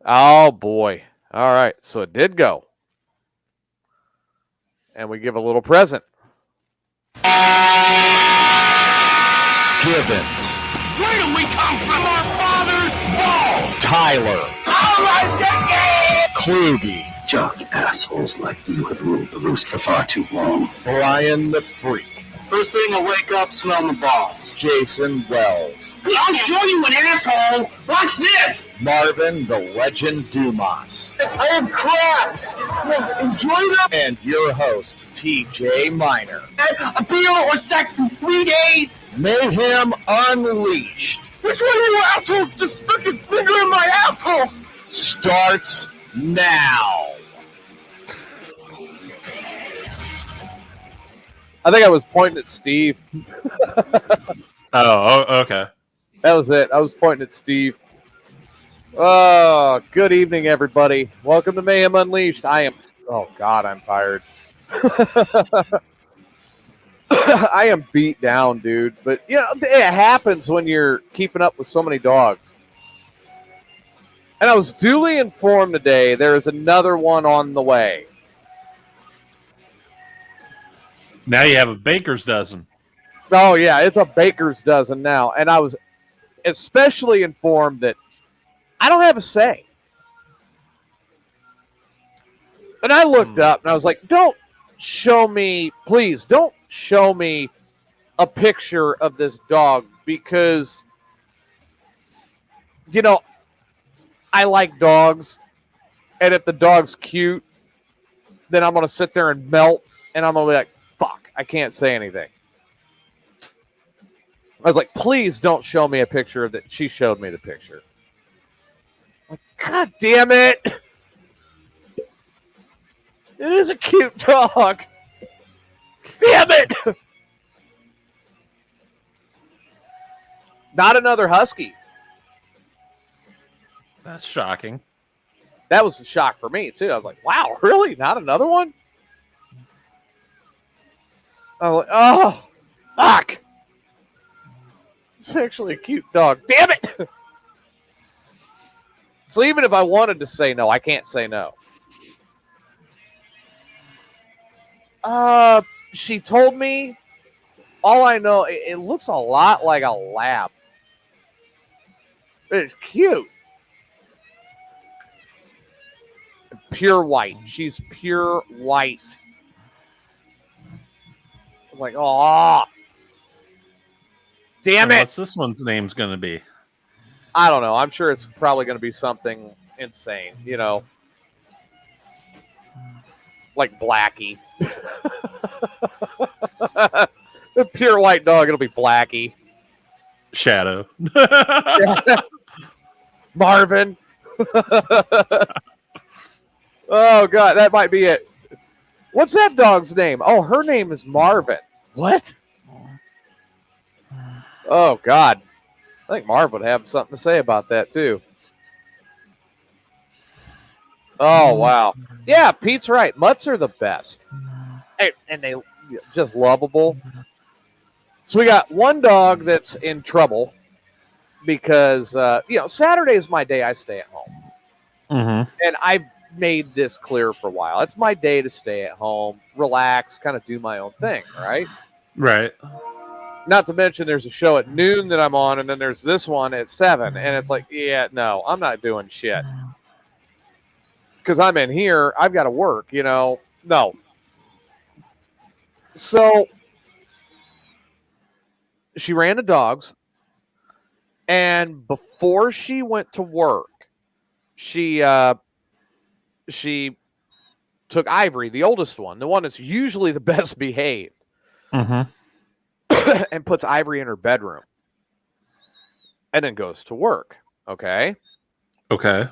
Oh, boy. All right. So it did go. And we give a little present. Gibbons. Where do we come from? Our father's balls. Tyler. All right, Dickie! Kluge. Jock assholes like you have ruled the roost for far too long. Brian the Freak. First thing I wake up, smell my balls. Jason Wells. I'll show you an asshole. Watch this. Marvin the Legend Dumas. I have crabs. Enjoy them. And your host, TJ Miner. A beer or sex in 3 days. Mayhem Unleashed Which one of you assholes just stuck his finger in my asshole? starts now. I think I was pointing at Steve. Oh, okay. That was it. I was pointing at Steve. Oh, good evening, everybody. Welcome to Mayhem Unleashed. Oh, God, I'm tired. I am beat down, dude. But, you know, it happens when you're keeping up with so many dogs. And I was duly informed today there is another one on the way. Now you have a baker's dozen. Oh, yeah, it's a baker's dozen now. And I was especially informed that I don't have a say. And I looked up and I was like, please don't show me a picture of this dog because, you know, I like dogs. And if the dog's cute, then I'm going to sit there and melt and I'm going to be like, fuck, I can't say anything. I was like, please don't show me a picture of that. She showed me the picture. Like, God damn it. It is a cute dog. Damn it. Not another husky. That's shocking. That was a shock for me, too. I was like, wow, really? Not another one? I was like, oh, fuck. It's actually a cute dog. Damn it! So even if I wanted to say no, I can't say no. She told me, all I know, it looks a lot like a lab. But it's cute. Pure white. She's pure white. I was like, oh. Damn it. What's this one's name's going to be? I don't know. I'm sure it's probably going to be something insane, you know. Like Blackie. The pure white dog, it'll be Blackie. Shadow. Marvin. Oh, God, that might be it. What's that dog's name? Oh, her name is Marvin. What? Oh, God. I think Marv would have something to say about that, too. Oh, wow. Yeah, Pete's right. Mutts are the best. And they just lovable. So we got one dog that's in trouble because, Saturday is my day I stay at home. Mm-hmm. And I've made this clear for a while. It's my day to stay at home, relax, kind of do my own thing, right? Right. Not to mention there's a show at noon that I'm on, and then there's this one at 7. And it's like, yeah, no, I'm not doing shit. Because I'm in here, I've got to work, No. So she ran the dogs, and before she went to work, she took Ivory, the oldest one, the one that's usually the best behaved, Mm-hmm. and puts Ivory in her bedroom, and then goes to work. Okay. Okay.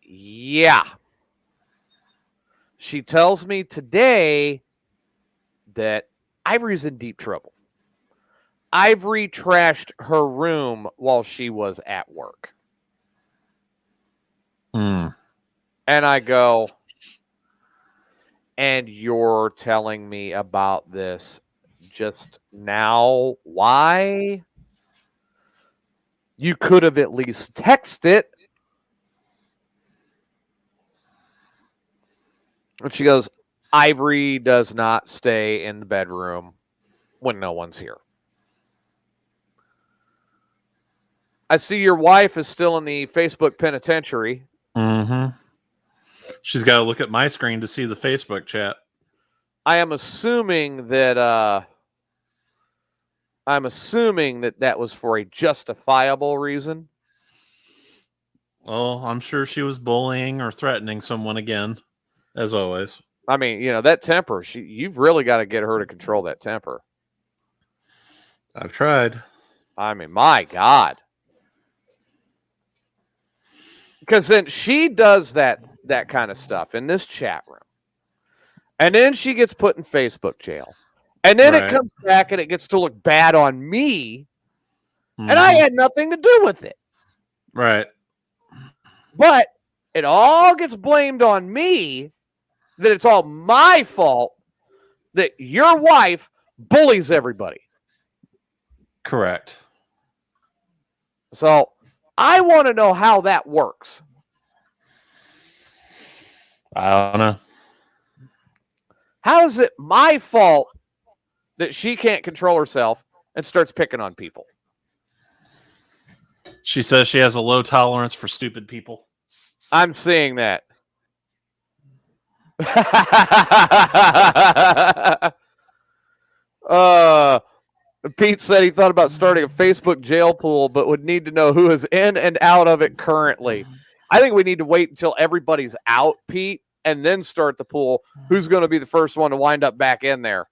Yeah. She tells me today that Ivory's in deep trouble. Ivory trashed her room while she was at work. Mm. And I go, and you're telling me about this just now? Why? You could have at least texted it. And she goes, Ivory does not stay in the bedroom when no one's here. I see your wife is still in the Facebook penitentiary. Mm-hmm. She's got to look at my screen to see the Facebook chat. I am assuming that that was for a justifiable reason. Well, I'm sure she was bullying or threatening someone again, as always. I mean, that temper, you've really got to get her to control that temper. I've tried. I mean, my God. Because then she does that kind of stuff in this chat room. And then she gets put in Facebook jail. And then it comes back and it gets to look bad on me. Mm-hmm. And I had nothing to do with it. Right. But it all gets blamed on me, that it's all my fault that your wife bullies everybody. Correct. So I want to know how that works. I don't know. How is it my fault that she can't control herself and starts picking on people? She says she has a low tolerance for stupid people. I'm seeing that. Pete said he thought about starting a Facebook jail pool, but would need to know who is in and out of it currently. I think we need to wait until everybody's out, Pete, and then start the pool. Who's going to be the first one to wind up back in there?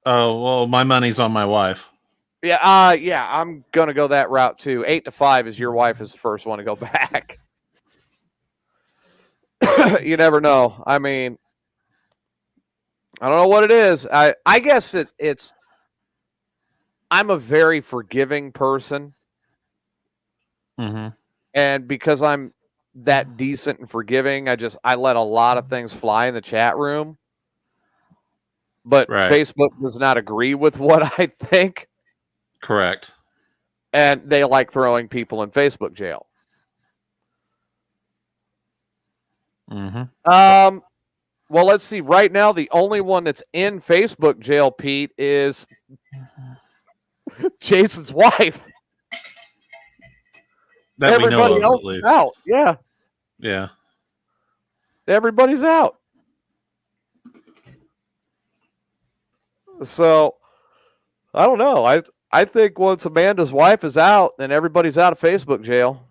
Oh, well, my money's on my wife. Yeah, I'm going to go that route too. 8 to 5 is your wife is the first one to go back. You never know. I mean, I don't know what it is. I guess it's I'm a very forgiving person. Mm-hmm. And because I'm that decent and forgiving, I let a lot of things fly in the chat room. But Facebook does not agree with what I think. Correct. And they like throwing people in Facebook jail. Mm-hmm. Well, let's see. Right now, the only one that's in Facebook jail, Pete, is Jason's wife. That everybody we know of, else is out. Yeah. Yeah. Everybody's out. So, I don't know. I think once Amanda's wife is out, then everybody's out of Facebook jail.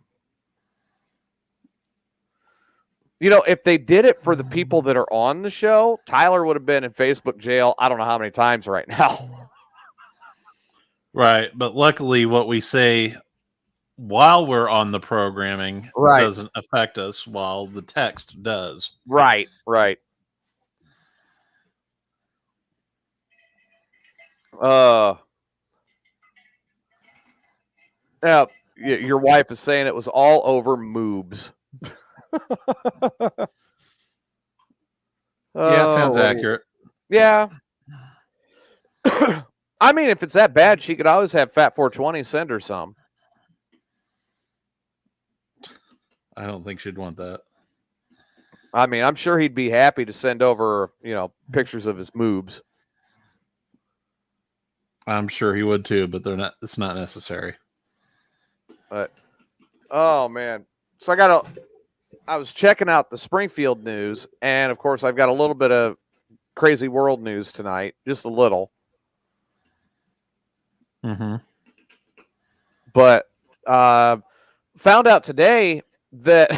If they did it for the people that are on the show, Tyler would have been in Facebook jail I don't know how many times right now. Right. But luckily, what we say while we're on the programming doesn't affect us, while the text does. Right. Yeah, your wife is saying it was all over moobs. Yeah, sounds accurate. Yeah. I mean, if it's that bad, she could always have Fat 420 send her some. I don't think she'd want that. I mean, I'm sure he'd be happy to send over, pictures of his moobs. I'm sure he would too, but it's not necessary. But oh man. So I was checking out the Springfield news, and of course I've got a little bit of crazy world news tonight, just a little. Mm-hmm. But found out today that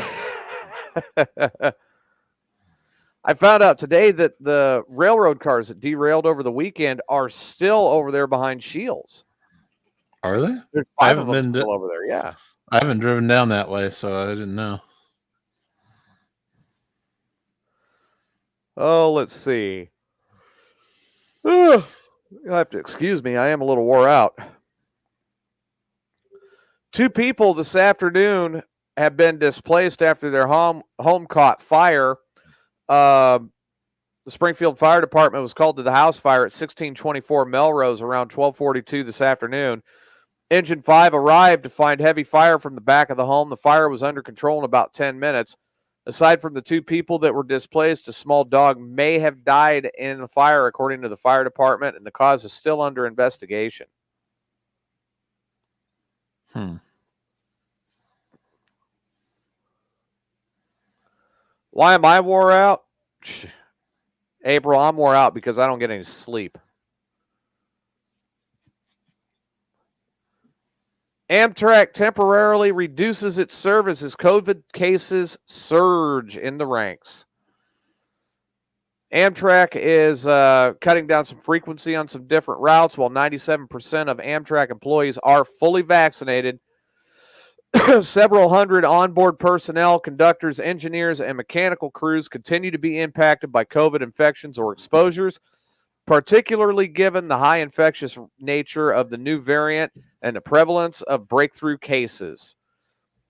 the railroad cars that derailed over the weekend are still over there behind Shields. Are they? There's 5 of them still over there. Yeah. I haven't driven down that way, so I didn't know. Oh, let's see. You'll have to excuse me. I am a little wore out. 2 people this afternoon have been displaced after their home caught fire. The Springfield Fire Department was called to the house fire at 1624 Melrose around 12:42 this afternoon. Engine 5 arrived to find heavy fire from the back of the home. The fire was under control in about 10 minutes. Aside from the 2 people that were displaced, a small dog may have died in the fire, according to the fire department, and the cause is still under investigation. Why am I wore out? April, I'm wore out because I don't get any sleep. Amtrak temporarily reduces its service as COVID cases surge in the ranks. Amtrak is cutting down some frequency on some different routes, while 97% of Amtrak employees are fully vaccinated. Several hundred onboard personnel, conductors, engineers, and mechanical crews continue to be impacted by COVID infections or exposures, particularly given the high infectious nature of the new variant and the prevalence of breakthrough cases.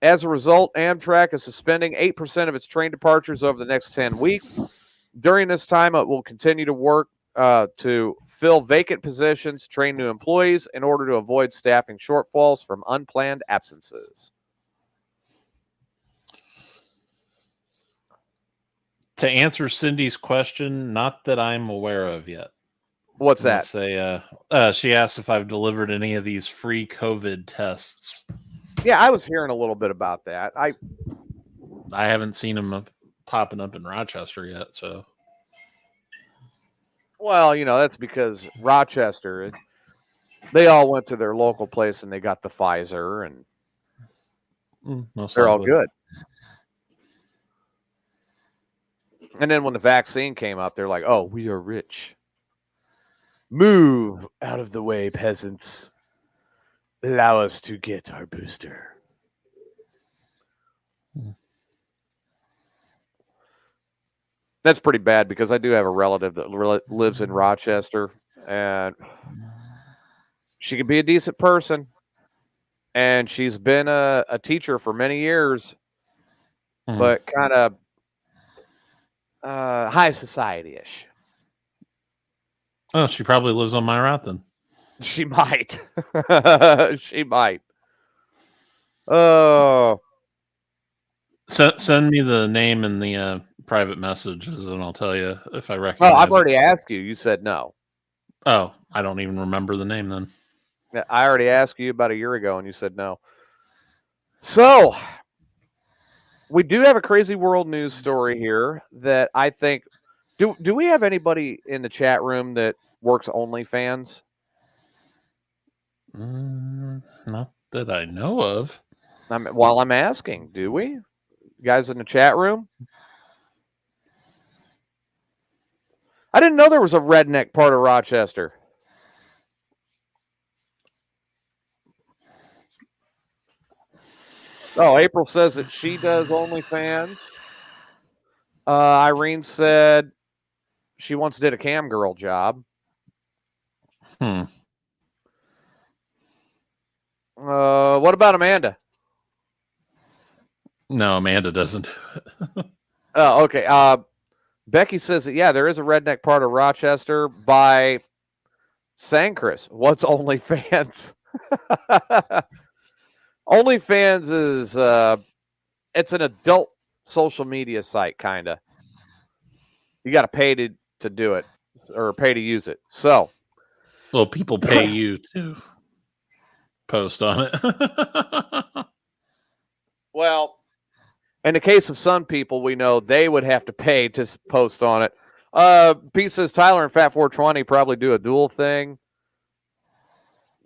As a result, Amtrak is suspending 8% of its train departures over the next 10 weeks. During this time, it will continue to work to fill vacant positions, train new employees in order to avoid staffing shortfalls from unplanned absences. To answer Cindy's question, not that I'm aware of yet. What's that? Say, she asked if I've delivered any of these free COVID tests. Yeah, I was hearing a little bit about that. I haven't seen them popping up in Rochester yet, so. Well, that's because Rochester, they all went to their local place and they got the Pfizer, and they're all good. And then when the vaccine came up, they're like, oh, we are rich. Move out of the way, peasants. Allow us to get our booster. That's pretty bad because I do have a relative that lives in Rochester, and she can be a decent person, and she's been a teacher for many years, but kind of high society-ish. Oh, she probably lives on my route then. She might. She might. Oh. Send me the name in the private messages, and I'll tell you if I recognize. Well, I've already asked you. You said no. Oh, I don't even remember the name then. Yeah, I already asked you about a year ago, and you said no. So, we do have a crazy world news story here that I think. Do we have anybody in the chat room that works OnlyFans? Not that I know of. While I'm asking, do we? You guys in the chat room? I didn't know there was a redneck part of Rochester. Oh, April says that she does OnlyFans. Irene said she once did a cam girl job. What about Amanda? No, Amanda doesn't do it. Oh, okay. Becky says that, yeah, there is a redneck part of Rochester by Sancris. What's OnlyFans? OnlyFans is it's an adult social media site, kind of. You got to pay to do it or pay to use it. So, well, people pay you to post on it. Well, in the case of some people, we know they would have to pay to post on it. Pete says Tyler and Fat 420 probably do a dual thing.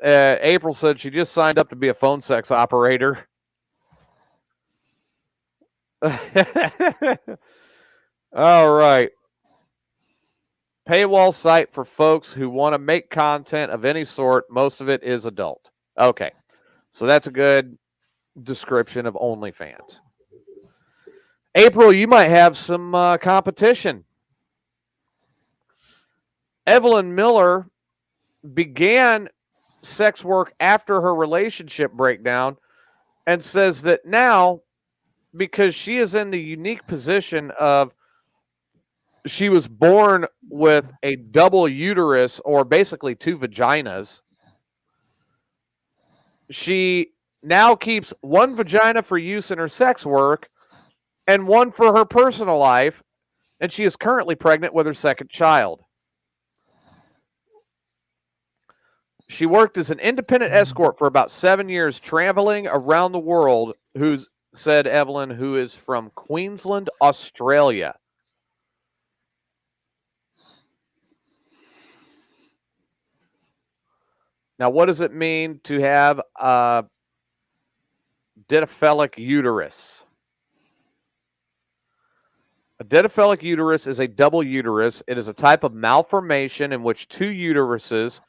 April said she just signed up to be a phone sex operator. All right. Paywall site for folks who want to make content of any sort. Most of it is adult. Okay. So that's a good description of OnlyFans. April, you might have some competition. Evelyn Miller began sex work after her relationship breakdown and says that now, because she is in the unique position of she was born with a double uterus, or basically 2 vaginas, she now keeps one vagina for use in her sex work and one for her personal life, and she is currently pregnant with her second child. She worked as an independent escort for about 7 years, traveling around the world, said Evelyn, who is from Queensland, Australia. Now, what does it mean to have a Dinophyllic uterus? A Dinophyllic uterus is a double uterus. It is a type of malformation in which two uteruses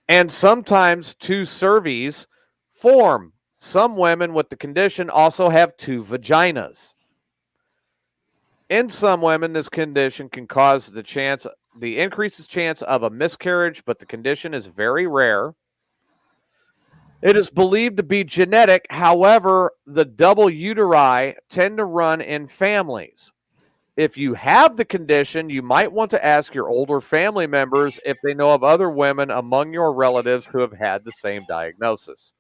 and sometimes two cervix form. Some women with the condition also have two vaginas. In some women, this condition can cause the increases chance of a miscarriage, but the condition is very rare. It is believed to be genetic. However, the double uteri tend to run in families. If you have the condition, you might want to ask your older family members if they know of other women among your relatives who have had the same diagnosis.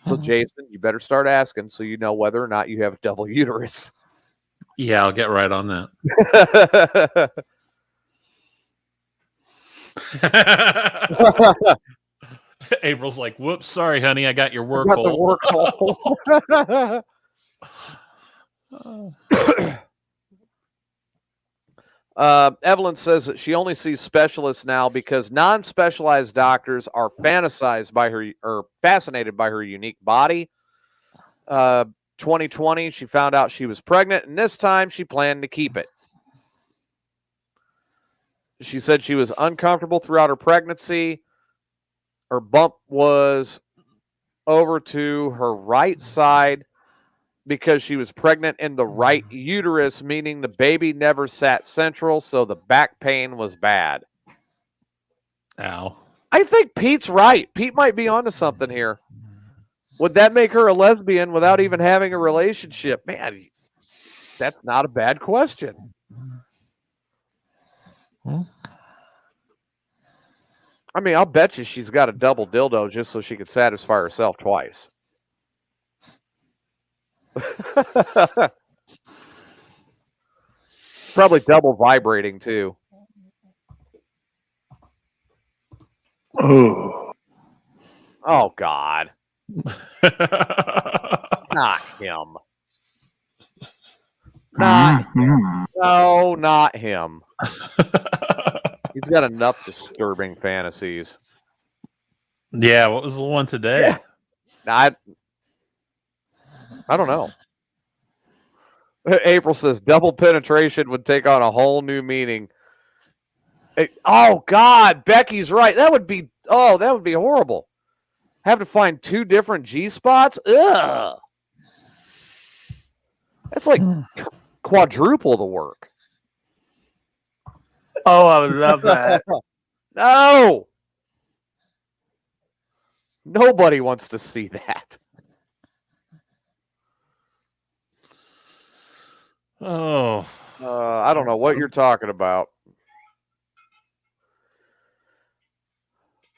So, Jason, you better start asking so you know whether or not you have a double uterus. Yeah, I'll get right on that. April's like, whoops, sorry, honey, I got your work hole. Evelyn says that she only sees specialists now because non-specialized doctors are fascinated by her unique body. 2020, she found out she was pregnant, and this time she planned to keep it. She said she was uncomfortable throughout her pregnancy. Her bump was over to her right side because she was pregnant in the right uterus, meaning the baby never sat central, so the back pain was bad. Ow. I think Pete's right. Pete might be onto something here. Would that make her a lesbian without even having a relationship? Man, that's not a bad question. I mean, I'll bet you she's got a double dildo just so she could satisfy herself twice. Probably double vibrating, too. Oh, God. Not him. Not him. No, not him. He's got enough disturbing fantasies. Yeah, what was the one today? Yeah. I don't know. April says double penetration would take on a whole new meaning. Oh, God, Becky's right. That would be horrible. Have to find two different G-spots? Ugh. That's like quadruple the work. Oh, I would love that. No. Nobody wants to see that. Oh. I don't know what you're talking about.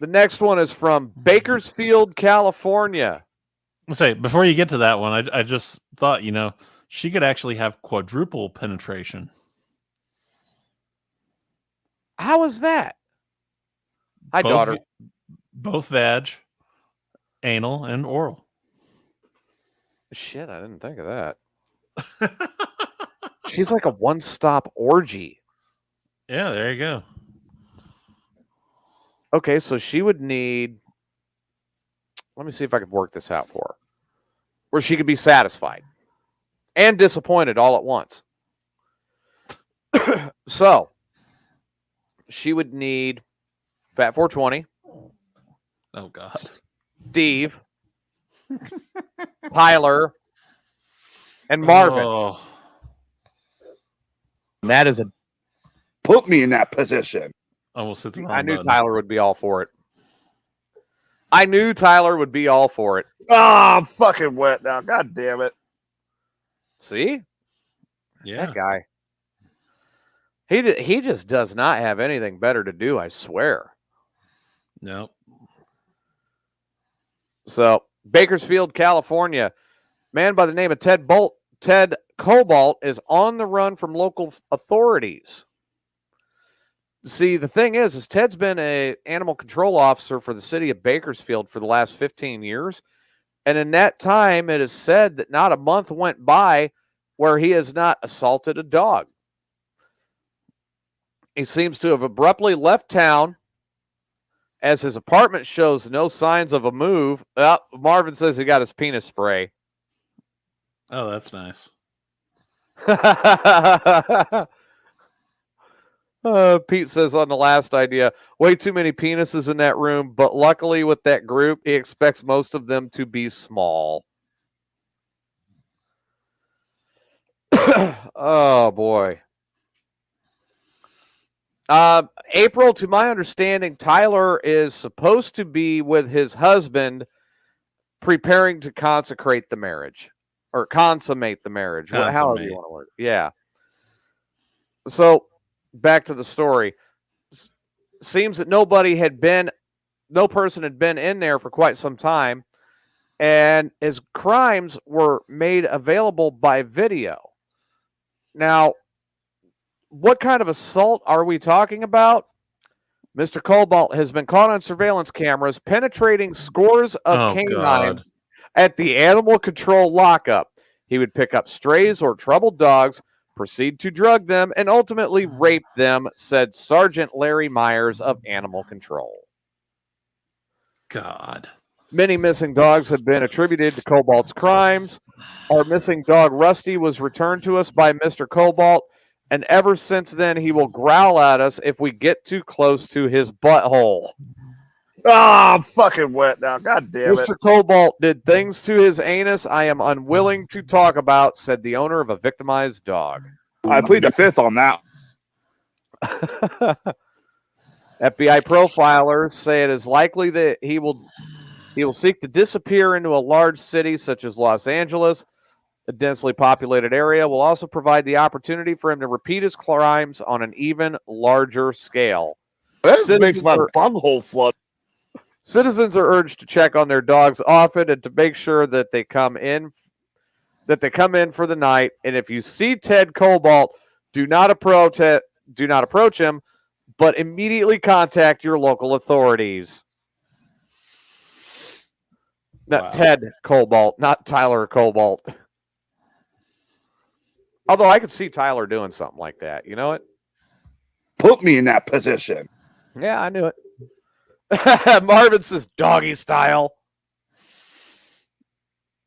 The next one is from Bakersfield, California. I'll say, before you get to that one, I just thought, she could actually have quadruple penetration. How is that? Hi, daughter. Both vag, anal, and oral. Shit, I didn't think of that. She's like a one-stop orgy. Yeah, there you go. Okay, so she would need... Let me see if I could work this out for her. Where she could be satisfied and disappointed all at once. So, she would need Fat 420. Oh, God. Steve. Tyler. And Marvin. Oh. That is put me in that position. Almost hit the wrong I knew button. Tyler would be all for it. I knew Tyler would be all for it. Oh, I'm fucking wet now. God damn it. See? Yeah. That guy. He just does not have anything better to do, I swear. No. So, Bakersfield, California. Man by the name of Ted Ted Cobalt is on the run from local authorities. See, the thing is Ted's been an animal control officer for the city of Bakersfield for the last 15 years. And in that time, it is said that not a month went by where he has not assaulted a dog. He seems to have abruptly left town as his apartment shows no signs of a move. Marvin says he got his penis spray. Oh, that's nice. Pete says on the last idea, way too many penises in that room, but luckily with that group, he expects most of them to be small. Oh, boy. April, to my understanding, Tyler is supposed to be with his husband preparing to consecrate the marriage. Or consummate the marriage. However you want to word it. Yeah. So, back to the story. Seems that no person had been in there for quite some time, and his crimes were made available by video. Now, what kind of assault are we talking about? Mr. Cobalt has been caught on surveillance cameras penetrating scores of canines at the animal control lockup. He would pick up strays or troubled dogs, proceed to drug them, and ultimately rape them, said Sergeant Larry Myers of Animal Control. God. Many missing dogs have been attributed to Cobalt's crimes. Our missing dog, Rusty, was returned to us by Mr. Cobalt, and ever since then, he will growl at us if we get too close to his butthole. I'm fucking wet now. God damn it. Mr. Cobalt did things to his anus I am unwilling to talk about, said the owner of a victimized dog. I plead the fifth on that. FBI profilers say it is likely that he will seek to disappear into a large city such as Los Angeles. A densely populated area will also provide the opportunity for him to repeat his crimes on an even larger scale. That makes my bunghole flood. Citizens are urged to check on their dogs often and to make sure that they come in for the night. And if you see Ted Cobalt, do not approach him, but immediately contact your local authorities. Not Ted Cobalt, not Tyler Cobalt. Although I could see Tyler doing something like that. You know it? Put me in that position. Yeah, I knew it. Marvin says doggy style.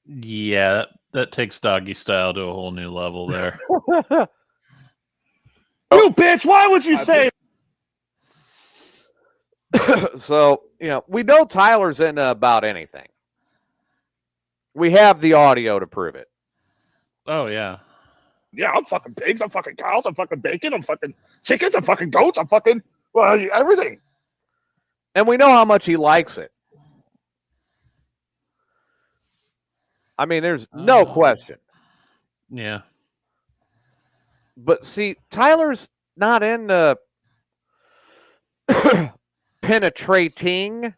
Yeah, that takes doggy style to a whole new level there. You bitch, why would you say? So, we know Tyler's into about anything. We have the audio to prove it. Oh, yeah. Yeah, I'm fucking pigs, I'm fucking cows, I'm fucking bacon, I'm fucking chickens, I'm fucking goats, I'm fucking, everything. And we know how much he likes it. I mean, there's no question. Yeah. But see, Tyler's not into penetrating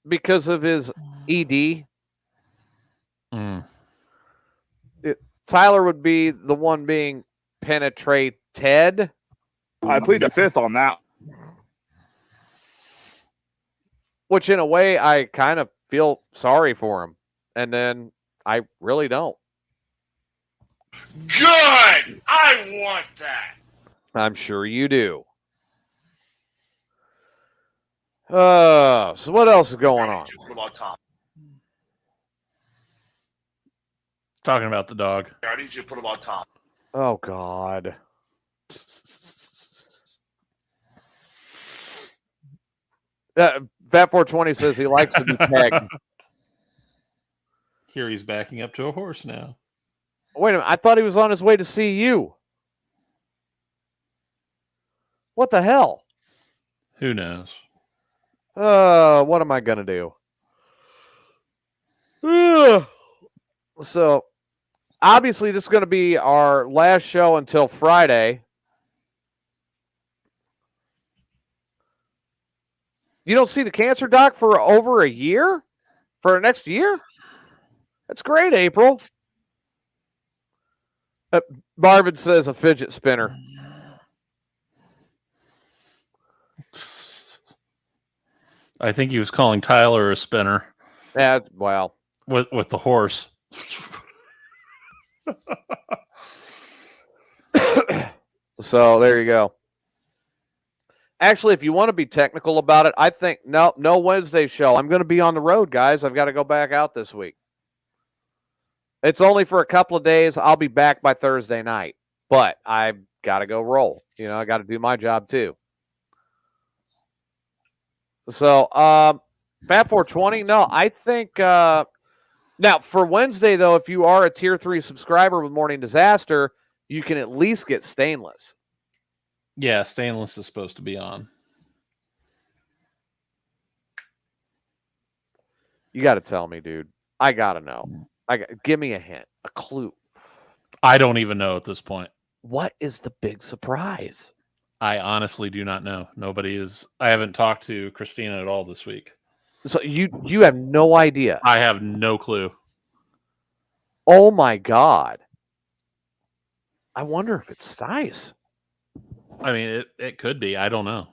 because of his ED. Mm. Tyler would be the one being penetrated. I plead the fifth on that. Which, in a way, I kind of feel sorry for him. And then I really don't. Good! I want that! I'm sure you do. So what else is going on? Talking about the dog. I need you to put him on top. Oh, God. Fat 420 says he likes to be pegged. Here he's backing up to a horse now. Wait a minute. I thought he was on his way to see you. What the hell? Who knows? What am I going to do? So, obviously, this is going to be our last show until Friday. You don't see the cancer doc for over a year? For next year? That's great, April. Marvin says a fidget spinner. I think he was calling Tyler a spinner. Yeah, well, with the horse. So there you go. Actually, if you want to be technical about it, I think no Wednesday show. I'm going to be on the road, guys. I've got to go back out this week. It's only for a couple of days. I'll be back by Thursday night, but I've got to go roll. You know, I got to do my job too. So, Fat 420. No, I think now for Wednesday though, if you are a tier 3 subscriber with Morning Disaster, you can at least get stainless. Yeah, stainless is supposed to be on. You got to tell me, dude. I got to know. Give me a hint, a clue. I don't even know at this point. What is the big surprise? I honestly do not know. I haven't talked to Christina at all this week. So you have no idea. I have no clue. Oh my God. I wonder if it's Stice. I mean, it could be. I don't know.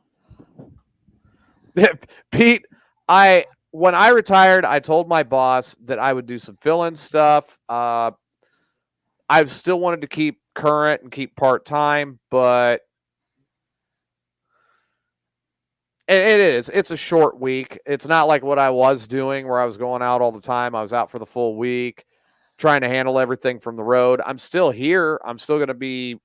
Pete, when I retired, I told my boss that I would do some fill-in stuff. I've still wanted to keep current and keep part-time, but it's a short week. It's not like what I was doing where I was going out all the time. I was out for the full week, trying to handle everything from the road. I'm still here. I'm still going to be,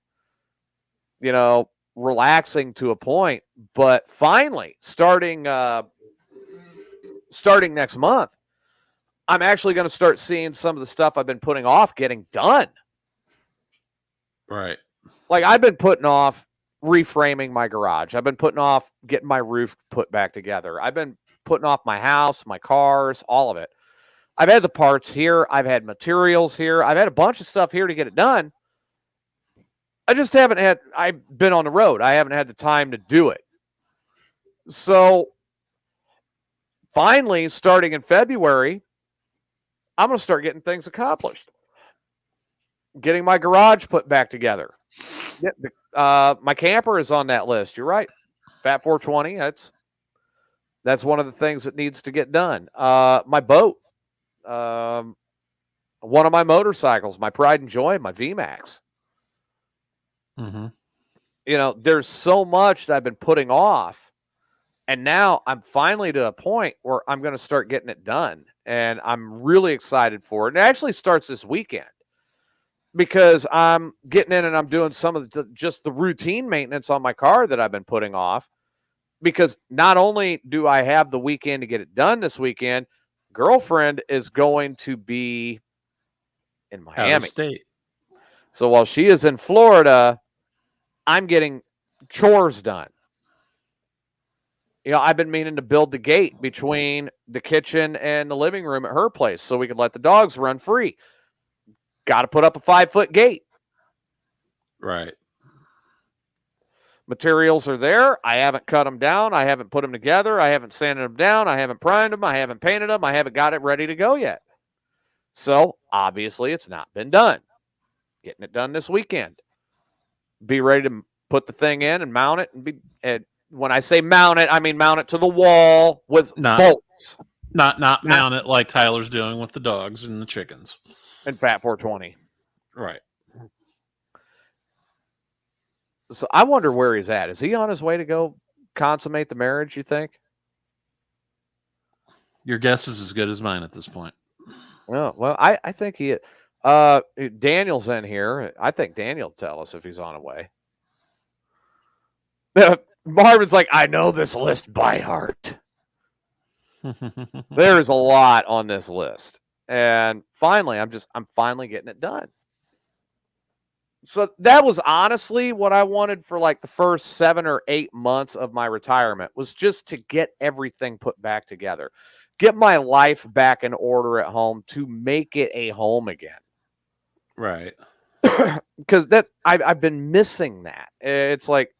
relaxing to a point, but finally starting next month, I'm actually going to start seeing some of the stuff I've been putting off getting done. Right. Like I've been putting off reframing my garage. I've been putting off getting my roof put back together. I've been putting off my house, my cars, all of it. I've had the parts here. I've had materials here. I've had a bunch of stuff here to get it done. I've been on the road. I haven't had the time to do it. So finally, starting in February, I'm going to start getting things accomplished. Getting my garage put back together. My camper is on that list. You're right. Fat 420. That's one of the things that needs to get done. My boat. One of my motorcycles, my Pride and Joy, my VMAX. Mm-hmm. There's so much that I've been putting off, and now I'm finally to a point where I'm going to start getting it done, and I'm really excited for it. It actually starts this weekend because I'm getting in and I'm doing some of just the routine maintenance on my car that I've been putting off, because not only do I have the weekend to get it done this weekend, girlfriend is going to be in Miami. Out of state. So while she is in Florida, I'm getting chores done. I've been meaning to build the gate between the kitchen and the living room at her place so we could let the dogs run free. Got to put up a 5-foot gate. Right. Materials are there. I haven't cut them down. I haven't put them together. I haven't sanded them down. I haven't primed them. I haven't painted them. I haven't got it ready to go yet. So obviously it's not been done. Getting it done this weekend. Be ready to put the thing in and mount it. And when I say mount it, I mean mount it to the wall with bolts. Not mount it like Tyler's doing with the dogs and the chickens. And Fat 420. Right. So I wonder where he's at. Is he on his way to go consummate the marriage, you think? Your guess is as good as mine at this point. Well, I think he Daniel's in here. I think Daniel will tell us if he's on the way. Marvin's like, I know this list by heart. There's a lot on this list. And finally, I'm finally getting it done. So that was honestly what I wanted for like the first 7 or 8 months of my retirement, was just to get everything put back together. Get my life back in order at home to make it a home again. Right. Because I've been missing that. It's like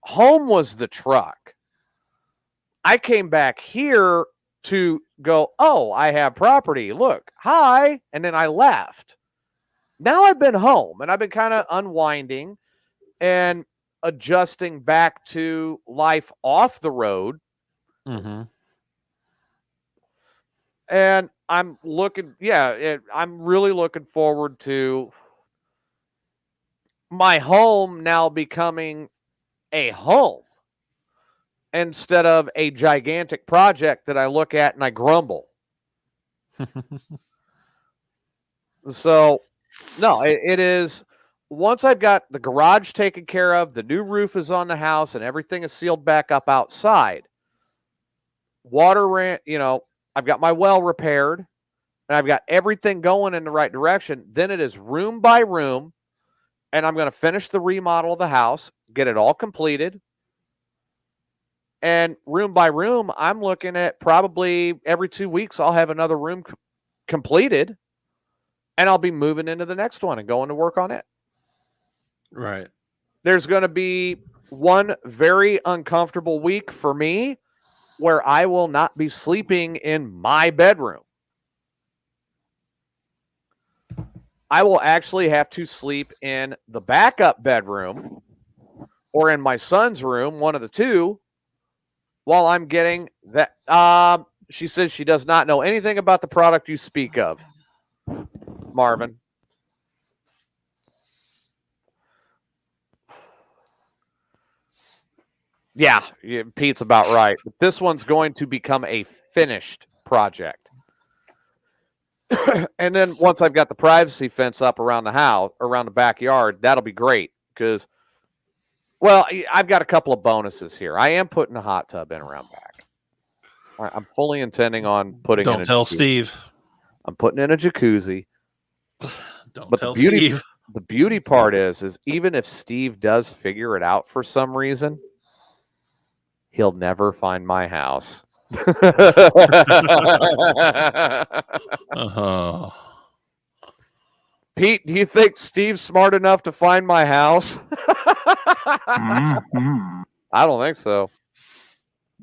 home was the truck. I came back here to go, oh, I have property. Look, hi. And then I left. now I've been home and I've been kind of unwinding and adjusting back to life off the road. Mm-hmm. And I'm I'm really looking forward to my home now becoming a home instead of a gigantic project that I look at and I grumble. So, no, it is. Once I've got the garage taken care of, the new roof is on the house, and everything is sealed back up outside. Water ran, I've got my well repaired, and I've got everything going in the right direction. Then it is room by room, and I'm going to finish the remodel of the house, get it all completed. And room by room, I'm looking at probably every 2 weeks, I'll have another room completed, and I'll be moving into the next one and going to work on it. Right. There's going to be one very uncomfortable week for me where I will not be sleeping in my bedroom. I will actually have to sleep in the backup bedroom or in my son's room, one of the two, while I'm getting that. She says she does not know anything about the product you speak of, Marvin. Yeah, Pete's about right. But this one's going to become a finished project. And then once I've got the privacy fence up around the house, around the backyard, that'll be great because, well, I've got a couple of bonuses here. I am putting a hot tub in around back. I'm fully intending on putting in a tell jacuzzi. Steve. I'm putting in a jacuzzi. Don't But tell the beauty, Steve. The beauty part is even if Steve does figure it out for some reason, he'll never find my house. Uh-huh. Pete, do you think Steve's smart enough to find my house? Mm-hmm. I don't think so.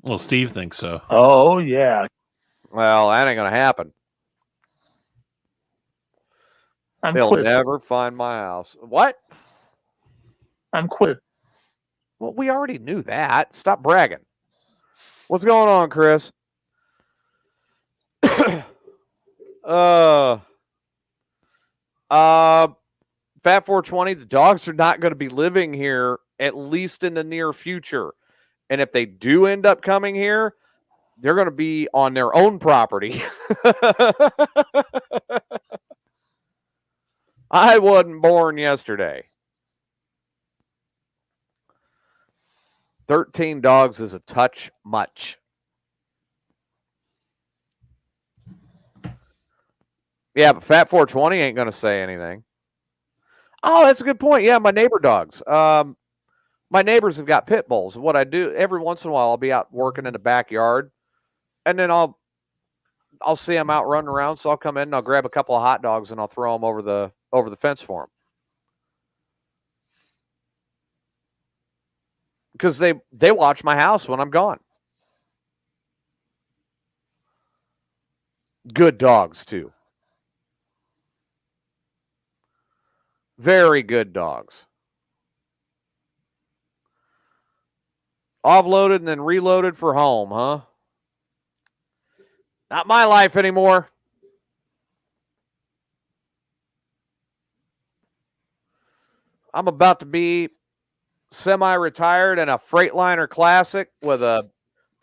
Well, Steve thinks so. Oh, yeah. Well, that ain't going to happen. He'll quit. never find my house. What? I'm quit. Well, we already knew that. Stop bragging. What's going on, Chris? Fat 420, the dogs are not going to be living here, at least in the near future. And if they do end up coming here, they're going to be on their own property. I wasn't born yesterday. 13 dogs is a touch much. Yeah, but Fat 420 ain't going to say anything. Oh, that's a good point. Yeah, my neighbor dogs. My neighbors have got pit bulls. What I do every once in a while, I'll be out working in the backyard, and then I'll see them out running around. So I'll come in and I'll grab a couple of hot dogs and I'll throw them over the fence for them. Because they watch my house when I'm gone. Good dogs, too. Very good dogs. Offloaded and then reloaded for home, huh? Not my life anymore. I'm about to be semi-retired in a Freightliner Classic with a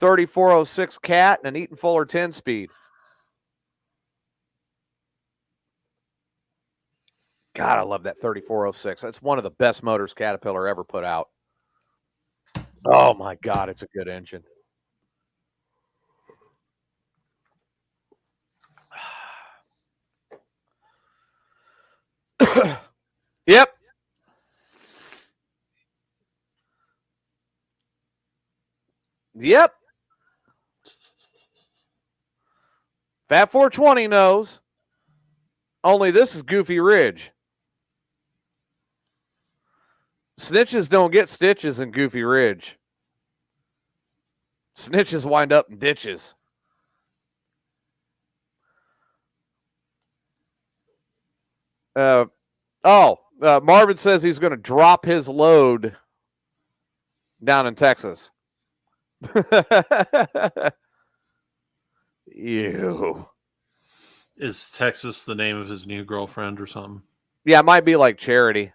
3406 Cat and an Eaton Fuller 10-speed. God, I love that 3406. That's one of the best motors Caterpillar ever put out. Oh, my God, it's a good engine. Yep. Yep. Fat 420 knows. Only this is Goofy Ridge. Snitches don't get stitches in Goofy Ridge. Snitches wind up in ditches. Oh, Marvin says he's going to drop his load down in Texas. Ew. Is Texas the name of his new girlfriend or something? Yeah, it might be like Charity.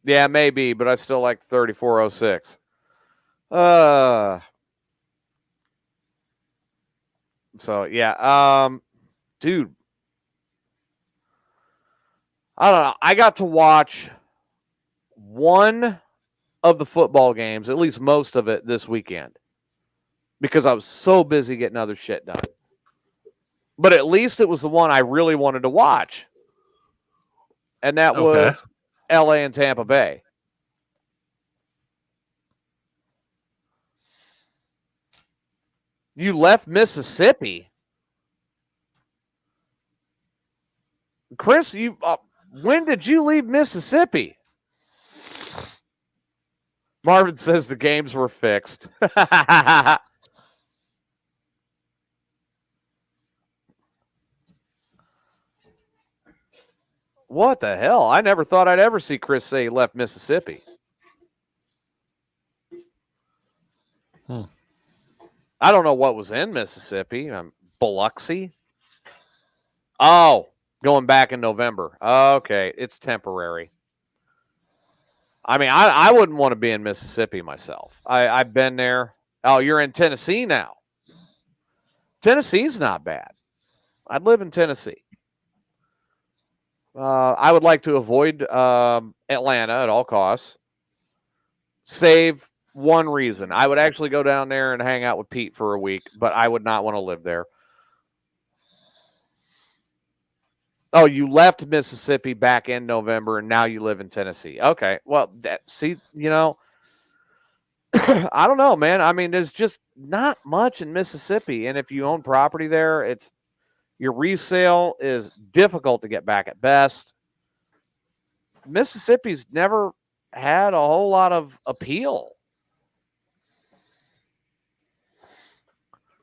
Yeah, maybe, but I still like 3406. So yeah, dude, I don't know. I got to watch one of the football games, at least most of it this weekend, because I was so busy getting other shit done. But at least it was the one I really wanted to watch. And that was LA and Tampa Bay. You left Mississippi. Chris, when did you leave Mississippi? Marvin says the games were fixed. What the hell? I never thought I'd ever see Chris say he left Mississippi. I don't know what was in Mississippi. Biloxi? Oh, going back in November. Okay, it's temporary. I mean, I wouldn't want to be in Mississippi myself. I've been there. Oh, you're in Tennessee now. Tennessee's not bad. I'd live in Tennessee. I would like to avoid Atlanta at all costs. Save one reason. I would actually go down there and hang out with Pete for a week, but I would not want to live there. Oh, you left Mississippi back in November, and now you live in Tennessee. Okay, well, I don't know, man. I mean, there's just not much in Mississippi, and if you own property there, your resale is difficult to get back at best. Mississippi's never had a whole lot of appeal.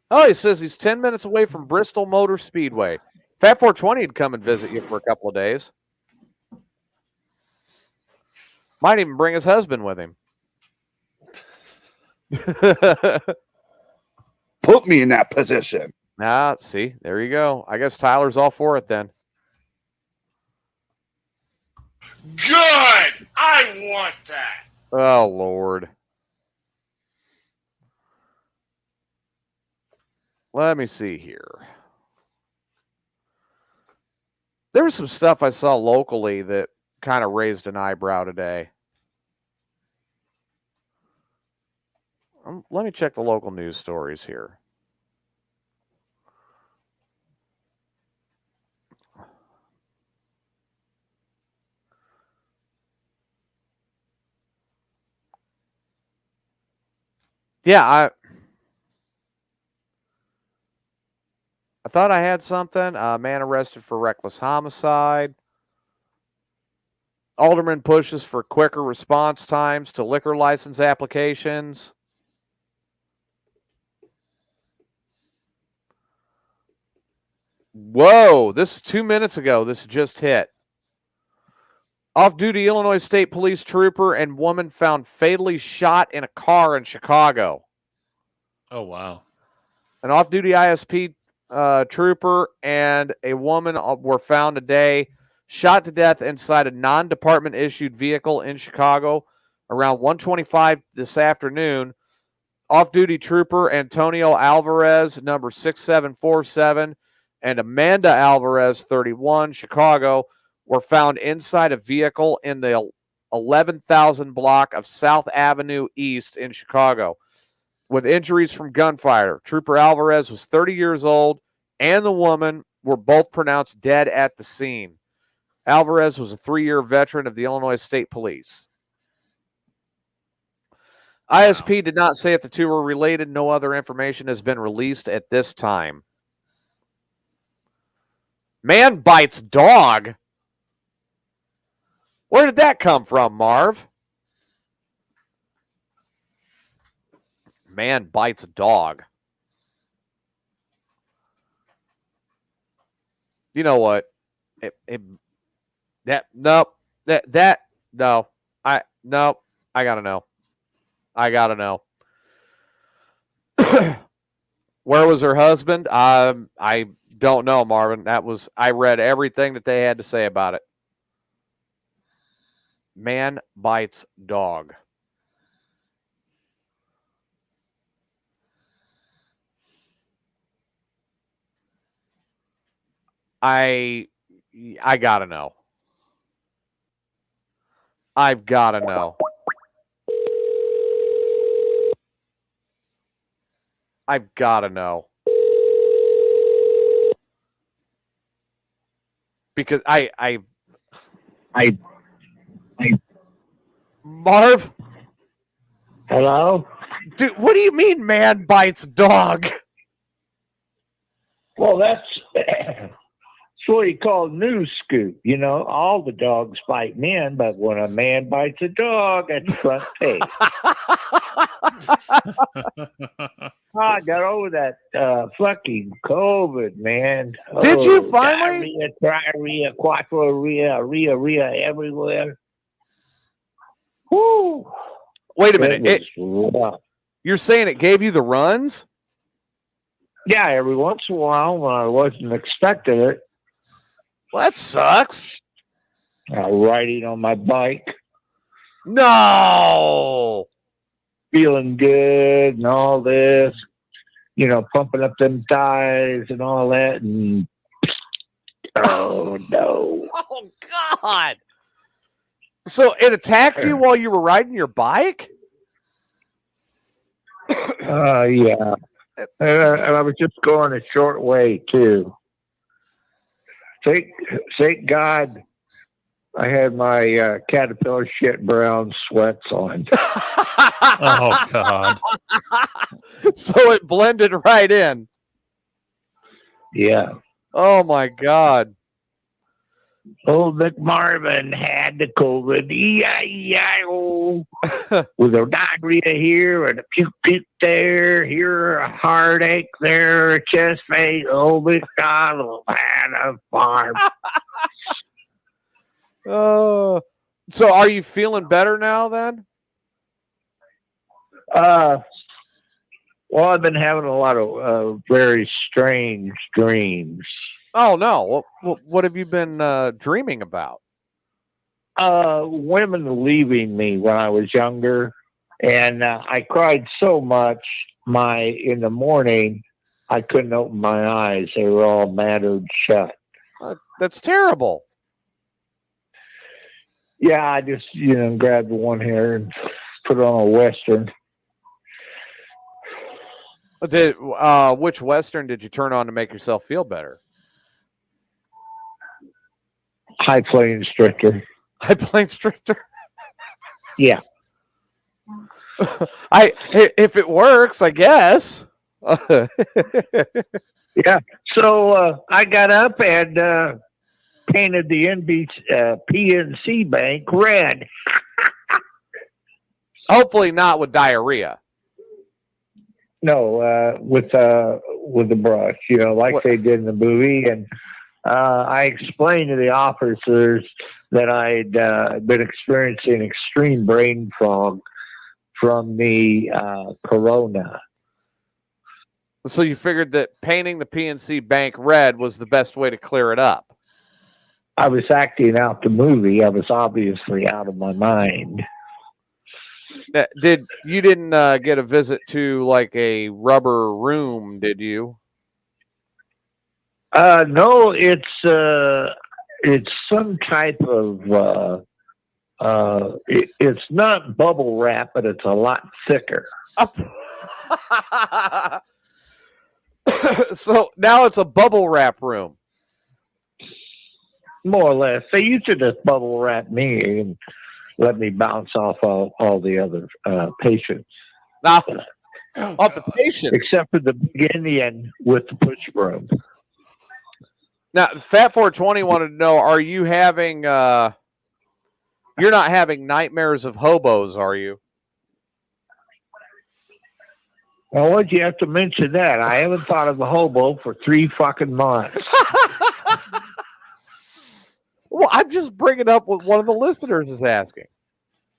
Oh, he says he's 10 minutes away from Bristol Motor Speedway. Fat 420 would come and visit you for a couple of days. Might even bring his husband with him. Put me in that position. See, there you go. I guess Tyler's all for it then. Good! I want that! Oh, Lord. Let me see here. There was some stuff I saw locally that kind of raised an eyebrow today. Let me check the local news stories here. Yeah, I thought I had something. Man arrested for reckless homicide. Alderman pushes for quicker response times to liquor license applications. Whoa, this is 2 minutes ago. This just hit. Off-duty Illinois State Police trooper and woman found fatally shot in a car in Chicago. Oh, wow. An off-duty ISP trooper and a woman were found today shot to death inside a non-department issued vehicle in Chicago around 1:25 this afternoon. Off-duty trooper Antonio Alvarez, number 6747, and Amanda Alvarez, 31, Chicago, were found inside a vehicle in the 11,000 block of South Avenue East in Chicago with injuries from gunfire. Trooper Alvarez was 30 years old, and the woman were both pronounced dead at the scene. Alvarez was a 3-year veteran of the Illinois State Police. ISP did not say if the two were related. No other information has been released at this time. Man bites dog. Where did that come from, Marv? Man bites dog. You know what? No. I gotta know. I gotta know. Where was her husband? I don't know, Marvin. I read everything that they had to say about it. Man bites dog. I gotta know. I've gotta know. I've gotta know. Because I Marv? Hello? Dude, what do you mean man bites dog? Well, that's what you call news scoop. You know, all the dogs bite men, but when a man bites a dog, that's front page. I got over that fucking COVID, man. Did you finally? Diarrhea, quattrorea, everywhere. Woo! Wait a minute. You're saying it gave you the runs? Yeah, every once in a while when I wasn't expecting it. Well, that sucks. Riding on my bike. No. Feeling good and all this. You know, pumping up them thighs and all that. And oh, no. Oh, God. So it attacked you while you were riding your bike? Yeah. And I was just going a short way, too. Thank God I had my Caterpillar shit brown sweats on. Oh, God. So it blended right in. Yeah. Oh, my God. Old McMarvin had the COVID, E-I-E-I-O, with a diarrhea here and a puke there, here a heartache there, a chest pain. Old McDonald had a farm. So are you feeling better now then? Well, I've been having a lot of very strange dreams. Oh, no. What have you been dreaming about? Women leaving me when I was younger, and I cried so much. In the morning, I couldn't open my eyes; they were all mattered shut. That's terrible. Yeah, I just grabbed one hair and put it on a Western. Which Western did you turn on to make yourself feel better? High Plains Drifter. High Plains Drifter. Yeah. If it works, I guess. Yeah. So I got up and painted the PNC Bank red. Hopefully not with diarrhea. No, with the brush, like they did in the movie. And I explained to the officers that I'd been experiencing extreme brain fog from the corona. So you figured that painting the PNC Bank red was the best way to clear it up. I was acting out the movie. I was obviously out of my mind. You didn't get a visit to like a rubber room, did you? No, it's some type of it's not bubble wrap, but it's a lot thicker. So now it's a bubble wrap room. More or less. They used to just bubble wrap me and let me bounce off all the other patients. Now, off the patients? Except for the big Indian with the push broom. Now, Fat 420 wanted to know, are you having, you're not having nightmares of hobos, are you? Well, why'd you have to mention that? I haven't thought of a hobo for 3 fucking months. Well, I'm just bringing up what one of the listeners is asking.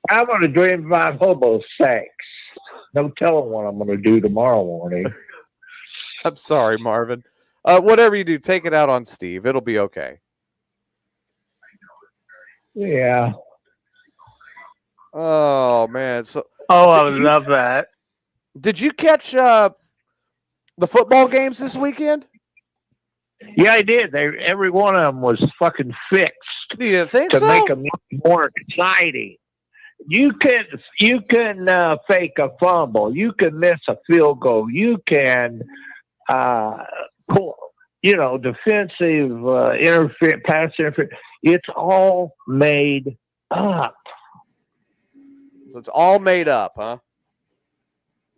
I'm going to dream about hobo sex. No telling what I'm going to do tomorrow morning. I'm sorry, Marvin. Whatever you do, take it out on Steve. It'll be okay. Yeah. Oh man! So, I love that. did you catch the football games this weekend? Yeah, I did. Every one of them was fucking fixed Do you think to so? make them more exciting. You can fake a fumble. You can miss a field goal. You can pull, defensive pass interference. It's all made up. So it's all made up, huh?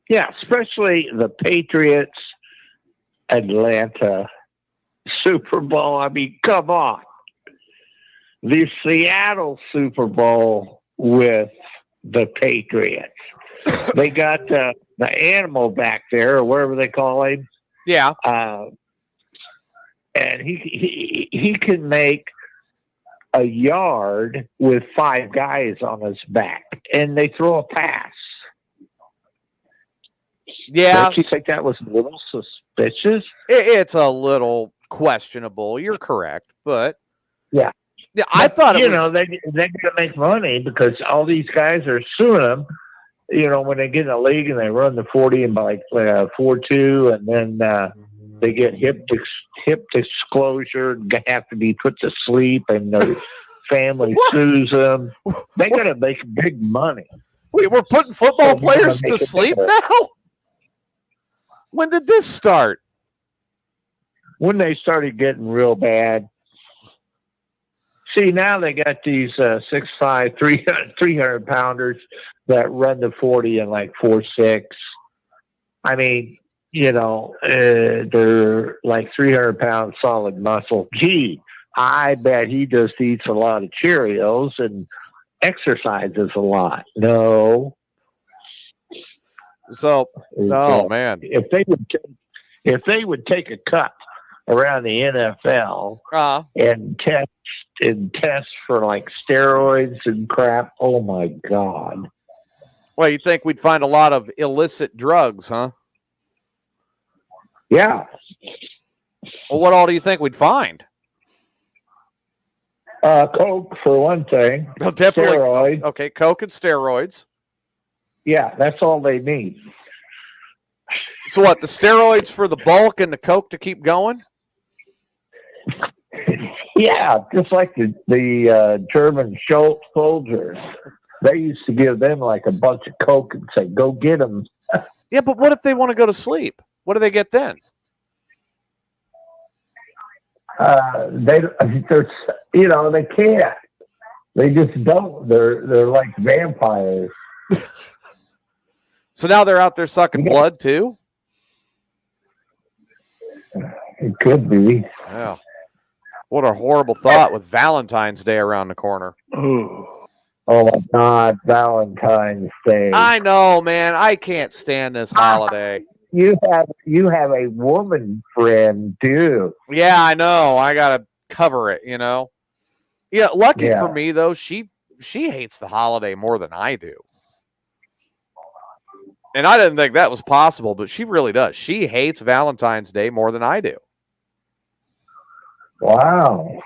Yeah, especially the Patriots Atlanta Super Bowl. I mean, come on. The Seattle Super Bowl with the Patriots. They got the animal back there, or whatever they call him. Yeah. And he can make a yard with 5 guys on his back, and they throw a pass. Yeah. Don't you think that was a little suspicious? It's a little questionable. You're correct, but Yeah. Yeah, I thought it was. They're going to make money because all these guys are suing them. When they get in the league and they run the 40 and by 4-2, and then they get hip disclosure and have to be put to sleep, and their family sues them. They're going to make big money. Wait, we're putting football So players they're gonna to make it sleep better. now? When did this start? When they started getting real bad. See, now they got these 6'5", 300 pounders that run the 40 in like 4.6. I mean, they're like 300 pound solid muscle. Gee, I bet he just eats a lot of Cheerios and exercises a lot. No. So, oh man, if they would take a cut around the NFL and test for like steroids and crap. Oh my God. Well, you think we'd find a lot of illicit drugs, huh? Yeah. Well, what all do you think we'd find? Coke for one thing. No, definitely. Steroids. Okay, Coke and steroids. Yeah, that's all they need. So what, the steroids for the bulk and the Coke to keep going? Yeah, just like the German soldiers. They used to give them like a bunch of Coke and say, go get them. Yeah, but what if they want to go to sleep? What do they get then? They can't. They just don't. They're like vampires. So now they're out there sucking blood too? It could be. Yeah. What a horrible thought with Valentine's Day around the corner. Oh my God, Valentine's Day. I know, man. I can't stand this holiday. You have a woman friend too. Yeah, I know. I gotta cover it, Yeah, lucky for me though, she hates the holiday more than I do. And I didn't think that was possible, but she really does. She hates Valentine's Day more than I do. Wow.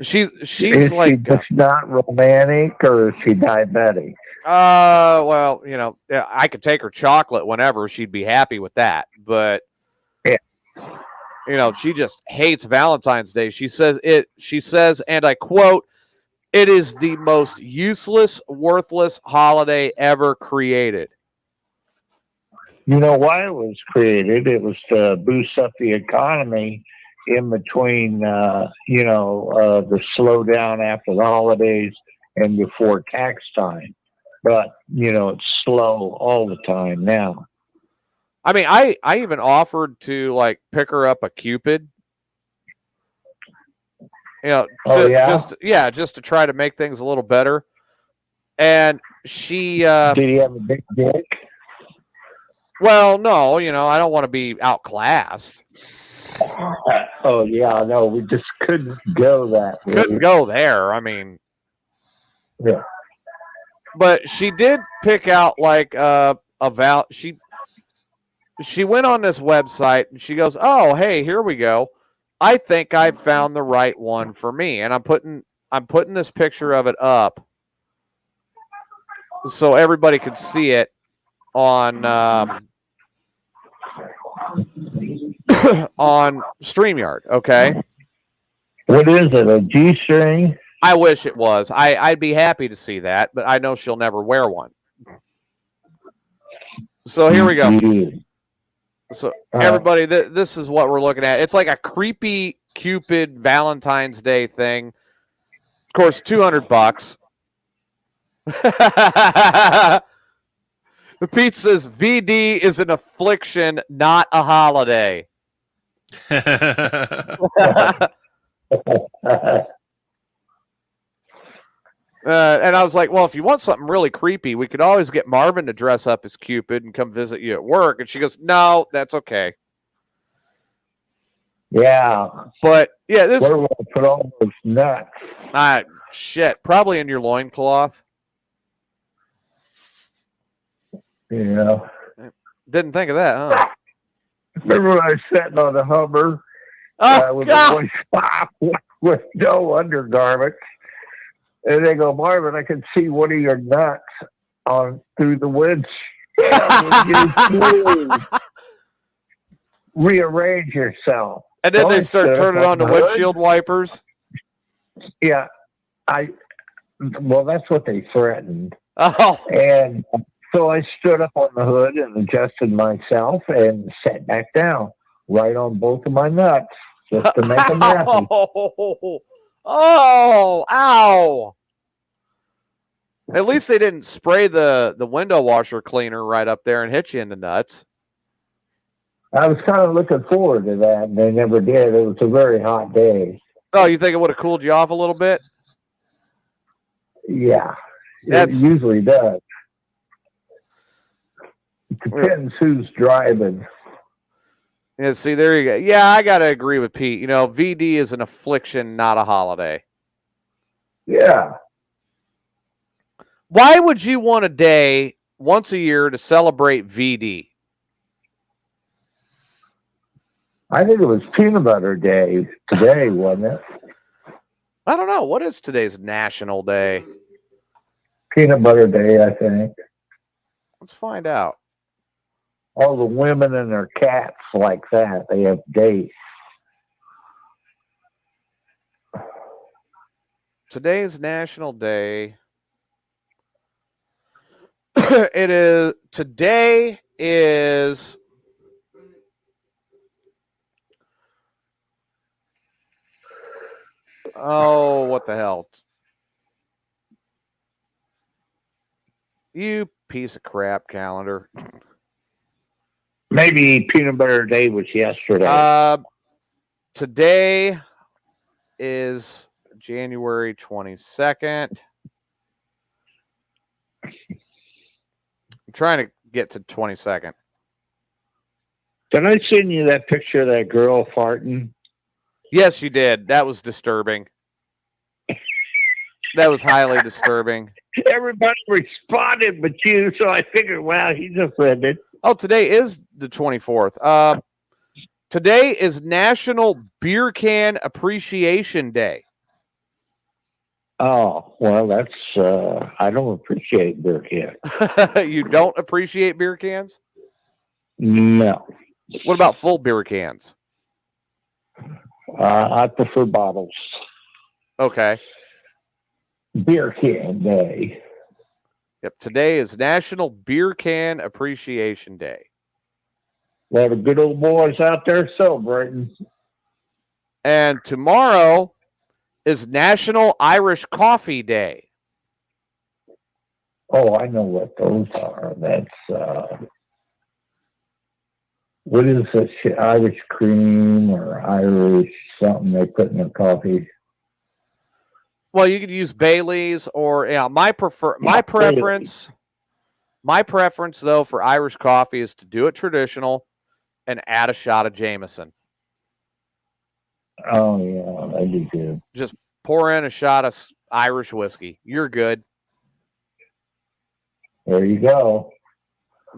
She's is like she just not romantic, or is she diabetic? Well, I could take her chocolate whenever, she'd be happy with that. But she just hates Valentine's Day. She says, and I quote, "It is the most useless, worthless holiday ever created." You know why it was created? It was to boost up the economy in between, the slowdown after the holidays and before tax time. But, it's slow all the time now. I mean, I even offered to pick her up a Cupid. Just to try to make things a little better. And she did he have a big dick? Well, no, I don't want to be outclassed. Oh yeah, no, we just couldn't go that way. Couldn't go there. I mean, Yeah. but she did pick out like she went on this website and she goes, "Oh, hey, here we go. I think I found the right one for me." And I'm putting this picture of it up so everybody could see it on on StreamYard. Okay. What is it? A G-string? I wish it was. I'd be happy to see that, but I know she'll never wear one. So here we go. So everybody, this is what we're looking at. It's like a creepy Cupid Valentine's Day thing. Of course, $200. The Pete says VD is an affliction, not a holiday. And I was like, well, if you want something really creepy, we could always get Marvin to dress up as Cupid and come visit you at work. And she goes, no, that's okay. Yeah. But yeah, this where will I put all those nuts? Shit, probably in your loincloth. Yeah. Didn't think of that, huh? Remember when I was sitting on the Hummer with God. a spot with no undergarments? And they go, Marvin, I can see one of your nuts on through the windshield. Rearrange yourself. And then they start turning on the windshield wipers. Yeah. Well, that's what they threatened. Oh. And so I stood up on the hood and adjusted myself and sat back down right on both of my nuts just to make them happy. Oh, ow. At least they didn't spray the window washer cleaner right up there and hit you in the nuts. I was kind of looking forward to that, and they never did. It was a very hot day. Oh, you think it would have cooled you off a little bit? Yeah, it usually does. It depends who's driving. Yeah, see, there you go. Yeah, I got to agree with Pete. You know, VD is an affliction, not a holiday. Yeah. Why would you want a day once a year to celebrate VD? I think it was Peanut Butter Day today, wasn't it? I don't know. What is today's national day? Peanut Butter Day, I think. Let's find out. All the women and their cats like that, they have days. Today's national day. Today is oh, what the hell? You piece of crap calendar. Maybe Peanut Butter Day was yesterday. Today is January 22nd. I'm trying to get to 22nd. Did I send you that picture of that girl farting? Yes, you did. That was disturbing. That was highly disturbing. Everybody responded but you, so I figured, wow, he's offended. Oh, today is the 24th. Today is National Beer Can Appreciation Day. Oh, well, that's, I don't appreciate beer cans. You don't appreciate beer cans? No. What about full beer cans? I prefer bottles. Okay. Beer can day. Yep. Today is National Beer Can Appreciation Day. A lot of good old boys out there celebrating. And tomorrow is National Irish Coffee Day. Oh, I know what those are. That's, what is this? Irish cream or Irish something they put in their coffee? Well, you could use Bailey's or my preference though for Irish coffee is to do it traditional and add a shot of Jameson. Oh, yeah, I do too. Just pour in a shot of Irish whiskey. You're good. There you go.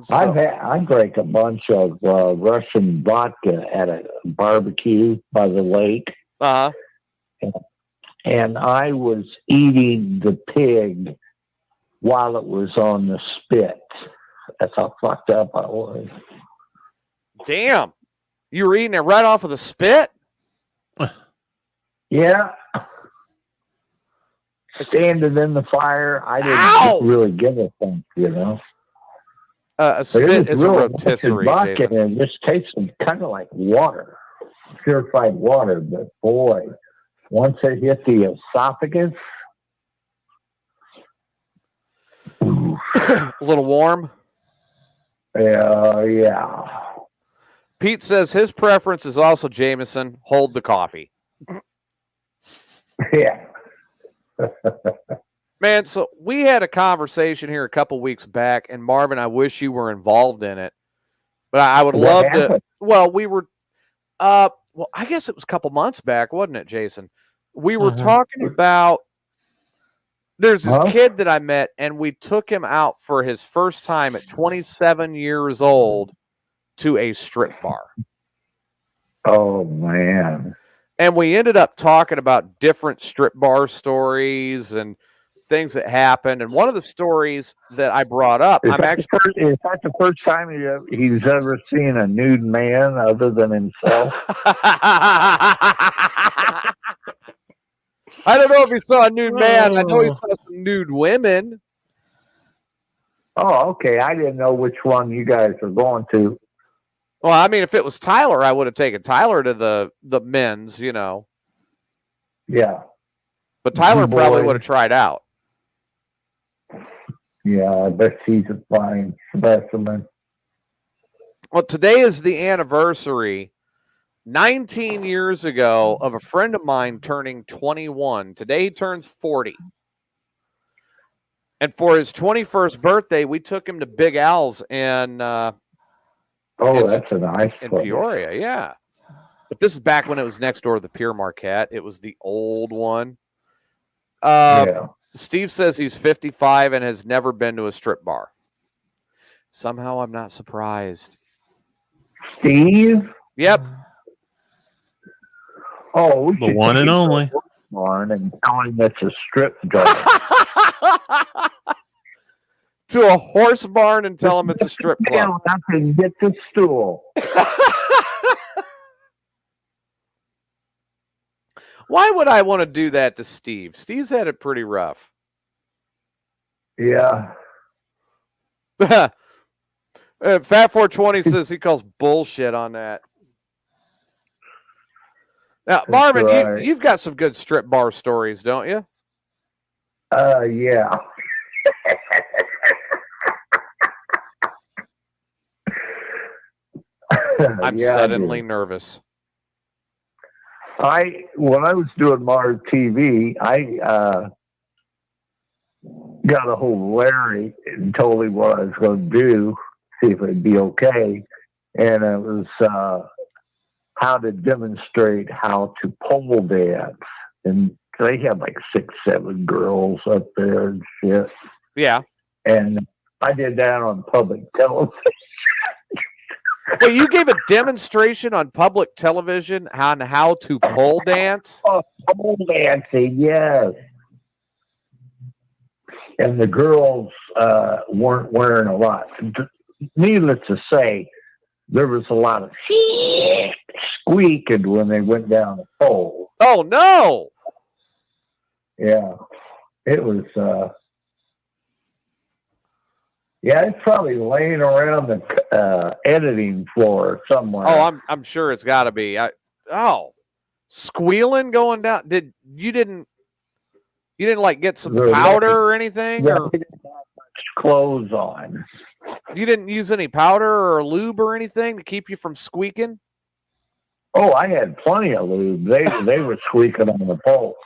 So, I drank a bunch of Russian vodka at a barbecue by the lake. uh-huh. And I was eating the pig while it was on the spit. That's how fucked up I was. Damn. You were eating it right off of the spit? Yeah. Standing in the fire, I didn't really give a fuck, you know. A spit is a rotisserie. Vodka, and it just tasted kind of like water, purified water. But boy, once it hit the esophagus, A little warm. Yeah. Pete says his preference is also Jameson. Hold the coffee. Yeah. Man, so we had a conversation here a couple weeks back, and Marvin, I wish you were involved in it. But I would love to. Well, we were, I guess it was a couple months back, wasn't it, Jason? We were talking about, there's this kid that I met, and we took him out for his first time at 27 years old to a strip bar. Oh, man. And we ended up talking about different strip bar stories and things that happened. And one of the stories that I brought up, is that the first time he's ever seen a nude man other than himself? I don't know if he saw a nude man. I know he saw some nude women. Oh, okay. I didn't know which one you guys were going to. Well, I mean, if it was Tyler, I would have taken Tyler to the men's, you know. Yeah. But Tyler probably would have tried out. Yeah, I bet he's a fine specimen. Well, today is the anniversary, 19 years ago, of a friend of mine turning 21. Today he turns 40. And for his 21st birthday, we took him to Big Al's in that's a nice in place. Peoria, yeah. But this is back when it was next door to the Pier Marquette. It was the old one. Yeah. Steve says he's 55 and has never been to a strip bar. Somehow I'm not surprised. Steve? Yep. Oh, the one and only. And tell him that's a strip bar. To a horse barn and tell him it's a strip club. And get the stool. Why would I want to do that to Steve? Steve's had it pretty rough. Yeah. Fat 420 says he calls bullshit on that. Now, Marvin, right. you've got some good strip bar stories, don't you? Yeah. I'm suddenly nervous. When I was doing Mars TV, I got a hold of Larry and told him what I was going to do, see if it'd be okay. And it was how to demonstrate how to pole dance. And they had like 6, 7 girls up there and shit. Yeah. And I did that on public television. Well, you gave a demonstration on public television on how to pole dance? Oh, pole dancing, yes. And the girls weren't wearing a lot. Needless to say, there was a lot of squeaking when they went down the pole. Oh, no. Yeah. It was... yeah, it's probably laying around the editing floor somewhere. Oh, I'm sure it's got to be. Squealing going down. You didn't like get some powder or anything? Yeah, or they didn't have much clothes on. You didn't use any powder or lube or anything to keep you from squeaking? Oh, I had plenty of lube. They were squeaking on the pole.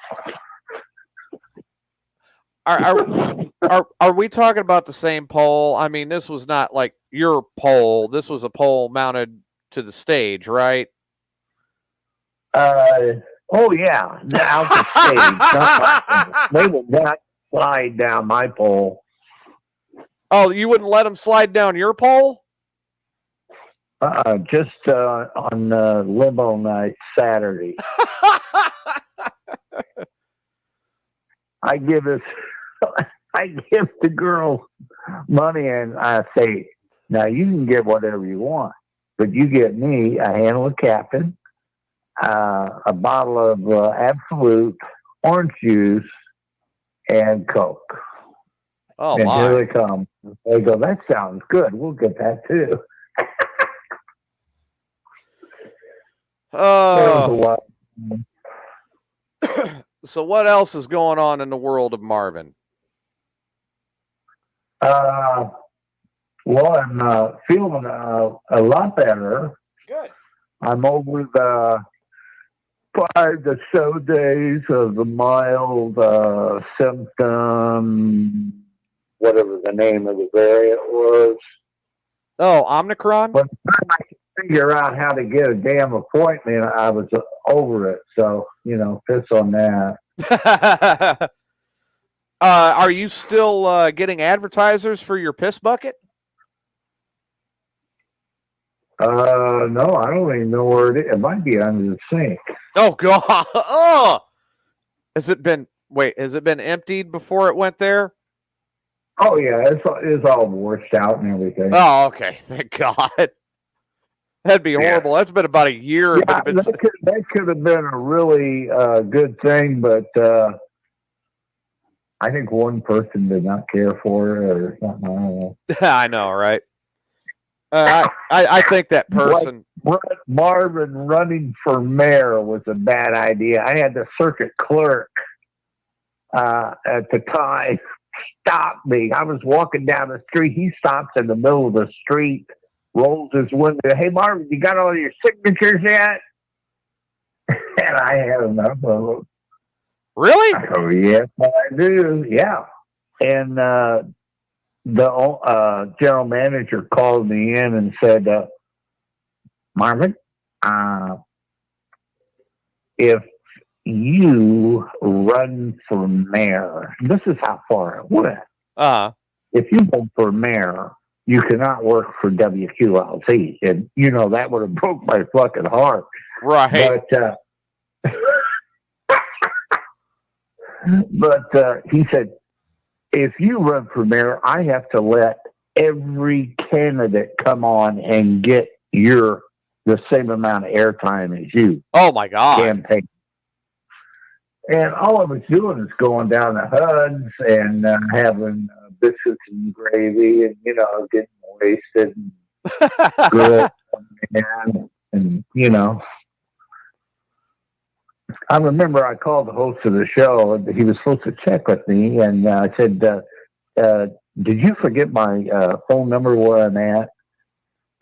Are we talking about the same pole? I mean, this was not like your pole. This was a pole mounted to the stage, right? Oh yeah, out the stage. They would not slide down my pole. Oh, you wouldn't let them slide down your pole? Just on limo night Saturday. I give the girls money and I say, now you can get whatever you want, but you get me a handle of Captain, a bottle of Absolute orange juice, and Coke. Oh, and my. Here they come. They go, that sounds good. We'll get that too. Oh. So what else is going on in the world of Marvin? Well, I'm feeling a lot better. Good. I'm over the 5 to so days of the mild symptom, whatever the name of the variant was. Oh, Omicron? But by the time I could figure out how to get a damn appointment, I was over it. So, piss on that. Are you still getting advertisers for your piss bucket? No, I don't even know where it is. It might be under the sink. Oh, God. Oh! Has it been emptied before it went there? Oh, yeah, it's all washed out and everything. Oh, okay. Thank God. That'd be horrible. That's been about a year. Yeah, that could have been a really good thing, but I think one person did not care for it or something. I don't know. I know, right? I think that person. Like Marvin running for mayor was a bad idea. I had the circuit clerk at the time stop me. I was walking down the street. He stops in the middle of the street, rolls his window. Hey, Marvin, you got all your signatures yet? And I had enough of them. Really? Oh, yes, I do. Yeah. And the general manager called me in and said, Marvin, if you run for mayor, this is how far it went. If you run for mayor, you cannot work for WQLC. And, that would have broke my fucking heart. Right. But he said, if you run for mayor, I have to let every candidate come on and get the same amount of airtime as you. Oh, my God. Campaign. And all I was doing is going down to Hud's and having biscuits and gravy and, getting wasted and good. And, I remember I called the host of the show and he was supposed to check with me. And I said, did you forget my phone number where I'm at?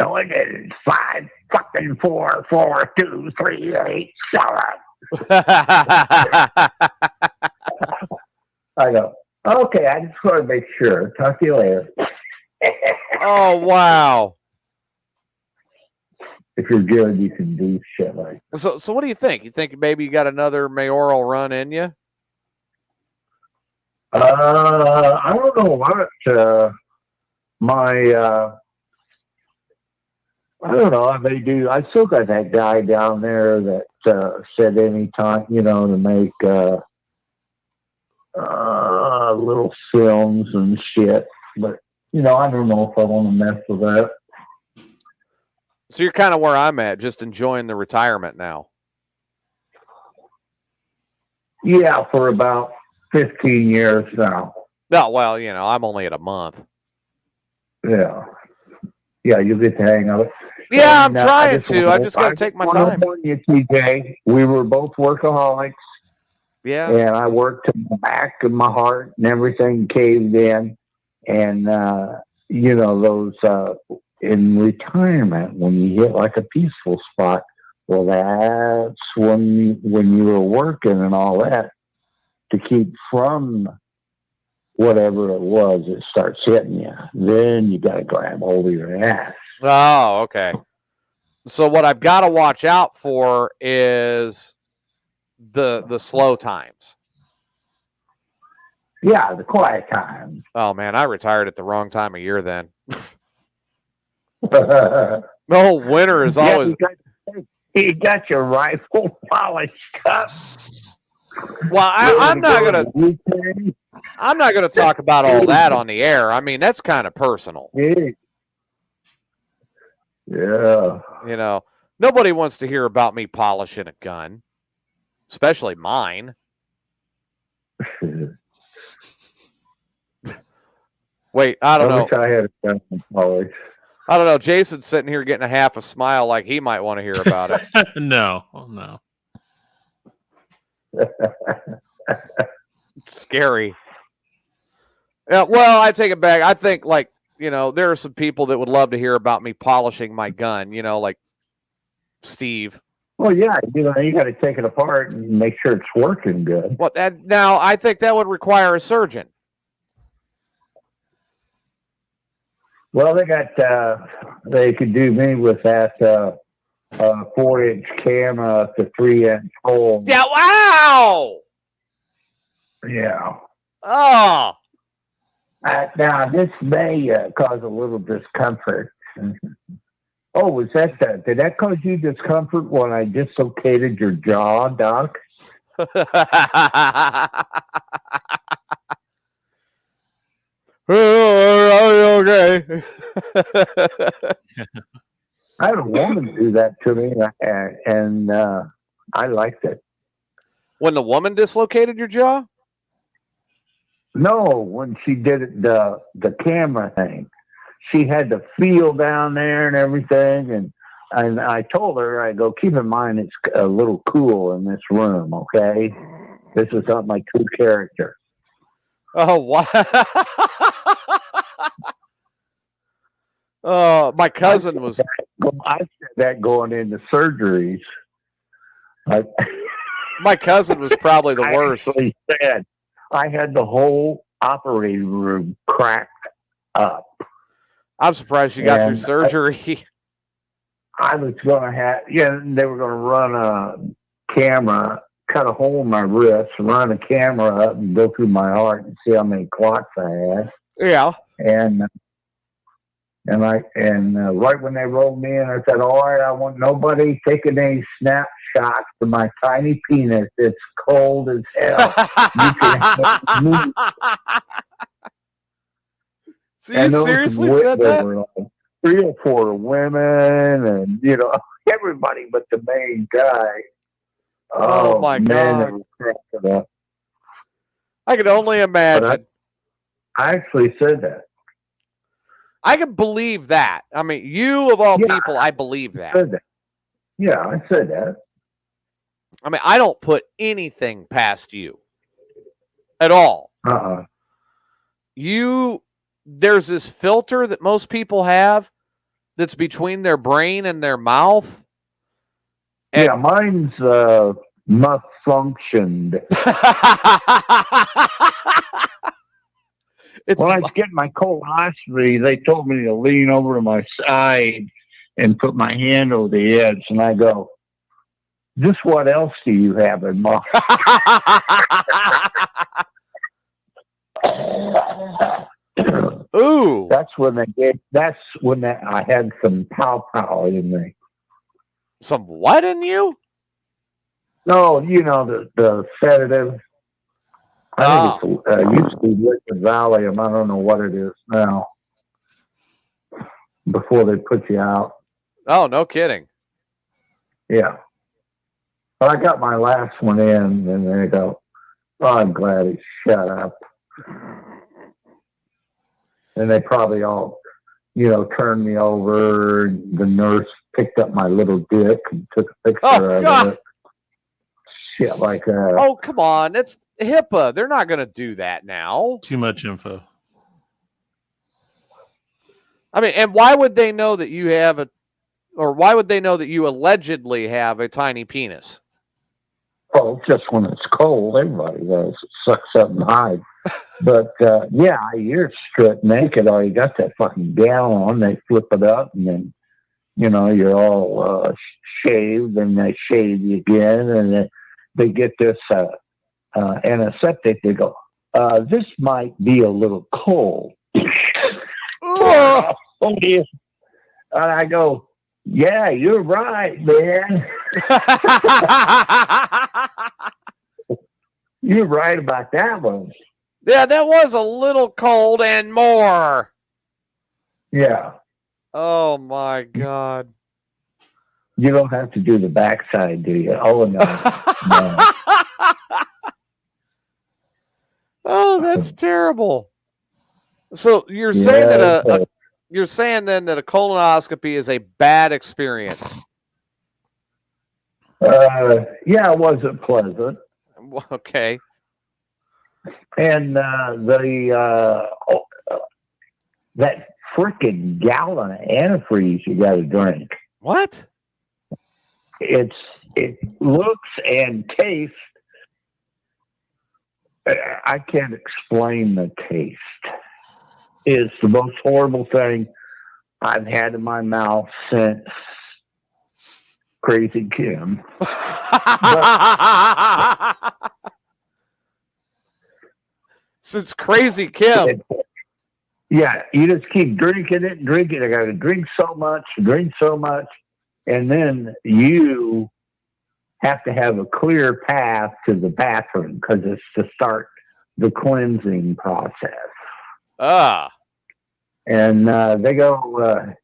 No, I didn't. 5 fucking 4 4 2 3 8 7. I go, okay, I just want to make sure. Talk to you later. Oh, wow. If you're good, you can do shit like that. So what do you think? You think maybe you got another mayoral run in you? I don't know what I don't know. They do. I still got that guy down there that said anytime, to make little films and shit. But, I don't know if I want to mess with that. So you're kind of where I'm at, just enjoying the retirement now. Yeah, for about 15 years now. Oh, well, I'm only at a month. Yeah. Yeah, you get to hang out. Yeah, I'm trying to. I just got to take my time. You, TJ. We were both workaholics. Yeah. And I worked to the back of my heart and everything caved in. And, those in retirement, when you hit like a peaceful spot, well, that's when you were working and all that to keep from whatever it was, it starts hitting you. Then you got to grab hold of your ass. Oh, okay. So what I've got to watch out for is the slow times. Yeah, the quiet time. Oh man, I retired at the wrong time of year then. The whole winter is always. You got your rifle polished up. Well, I'm not gonna talk about all that on the air. I mean, that's kind of personal. Yeah. You know, nobody wants to hear about me polishing a gun, especially mine. Wait, I don't know. Wish I had a gun polish. I don't know. Jason's sitting here getting a half a smile like he might want to hear about it. No. Scary. Yeah, well, I take it back. I think, like, you know, there are some people that would love to hear about me polishing my gun, you know, like Steve. Well, yeah, you got to take it apart and make sure it's working good. Well, now I think that would require a surgeon. Well, they could do me with that 4-inch camera up to 3-inch hole. Yeah, wow! Yeah. Oh! Now, this may cause a little discomfort. Oh, was that did that cause you discomfort when I dislocated your jaw, Doc? Oh, okay. I had a woman do that to me, and I liked it. When the woman dislocated your jaw? No, when she did it, the camera thing, she had to feel down there and everything, and I told her, I go, keep in mind it's a little cool in this room, okay? This is not my true character. Oh, wow. Oh, my cousin was. I said that going into surgeries. My cousin was probably the worst. Actually said I had the whole operating room cracked up. I'm surprised you got through surgery. I was going to have, they were going to run a camera, cut a hole in my wrist, run a camera up and go through my heart and see how many clots I had. Yeah. And right when they rolled me in, I said, all right, I want nobody taking any snapshots of my tiny penis. It's cold as hell. So you seriously said that? Like 3 or 4 women and, everybody but the main guy. Oh my God. I could only imagine. I actually said that. I can believe that. I mean, you of all people, I believe that. Yeah, I said that. I mean, I don't put anything past you at all. There's this filter that most people have that's between their brain and their mouth. And yeah, mine's malfunctioned. When I was getting my colonoscopy, they told me to lean over to my side and put my hand over the edge. And I go, just what else do you have in mind? Ooh. That's when I had some pow in me. Some what in you? No, the sedative. I think it used to be liquid Valium. I don't know what it is now. Before they put you out. Oh, no kidding. Yeah. But I got my last one in, and they go, oh, I'm glad he shut up. And they probably all, turned me over. The nurse picked up my little dick and took a picture of it. Shit like that. Oh, come on. It's HIPAA. They're not going to do that now. Too much info. I mean, and why would they know that you have why would they know that you allegedly have a tiny penis? Oh, just when it's cold, everybody does. It sucks up and hides. But, you're stripped naked. All you got that fucking gown on. They flip it up and then you're all shaved, and they shave you again, and they get this antiseptic. They go, this might be a little cold. Oh. And I go, yeah, you're right, man. You're right about that one. Yeah, that was a little cold and more. Yeah. Oh, my God. You don't have to do the backside, do you? Oh, no. No. Oh, that's terrible. So you're saying that you're saying then that a colonoscopy is a bad experience. Yeah, it wasn't pleasant. Okay. And that freaking gallon of antifreeze you got to drink. What? It looks and tastes. I can't explain the taste. It's the most horrible thing I've had in my mouth since Crazy Kim. Since Crazy Kim. Yeah, you just keep drinking it. I got to drink so much, and then you have to have a clear path to the bathroom because it's to start the cleansing process. And they go,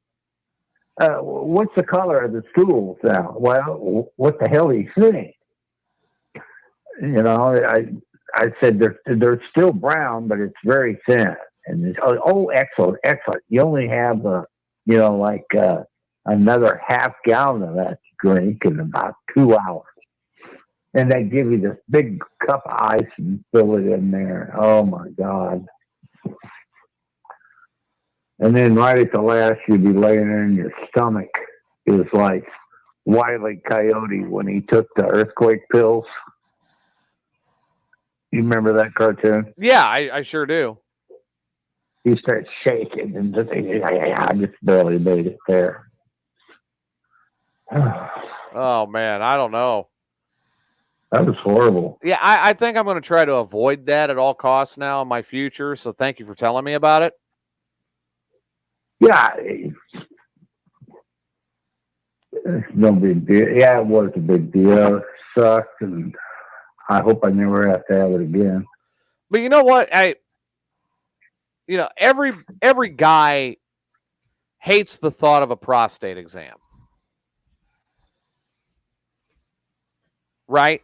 what's the color of the stools now? Well, what the hell are you saying? I said they're still brown, but it's very thin. And it's, excellent. You only have another half gallon of that to drink in about 2 hours. And they give you this big cup of ice and fill it in there. Oh my God. And then right at the last, you'd be laying there and your stomach is like Wile E. Coyote when he took the earthquake pills. You remember that cartoon? Yeah, I sure do. He starts shaking and I just barely made it there. Oh, man, I don't know. That was horrible. Yeah, I think I'm going to try to avoid that at all costs now in my future, so thank you for telling me about it. Yeah. It's no big deal. Yeah, it was a big deal. It sucked, and I hope I never have to have it again. But you know what? Every guy hates the thought of a prostate exam. Right?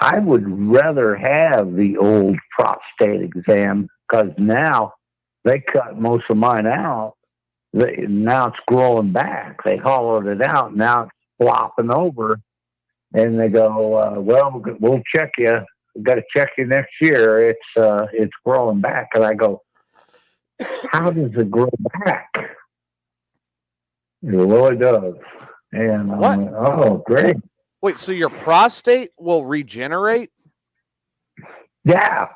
I would rather have the old prostate exam because now they cut most of mine out. Now it's growing back. They hollowed it out. Now it's flopping over. And they go, well, we'll check you. We've got to check you next year. It's growing back. And I go, how does it grow back? It really does. And what? I'm like, oh, great. Wait, so your prostate will regenerate? Yeah.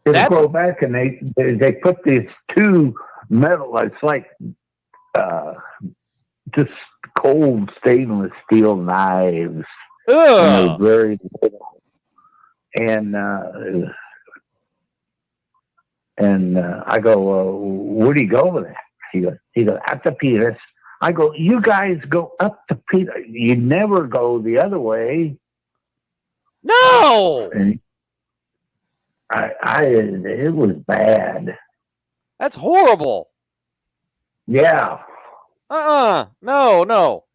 It'll grow back, and they put these two metal, it's like just cold stainless steel knives. And they're very little. And I go, where do you go with that? He goes, at the penis. I go, you guys go up the penis. You never go the other way. No. And it was bad. That's horrible. Yeah. No.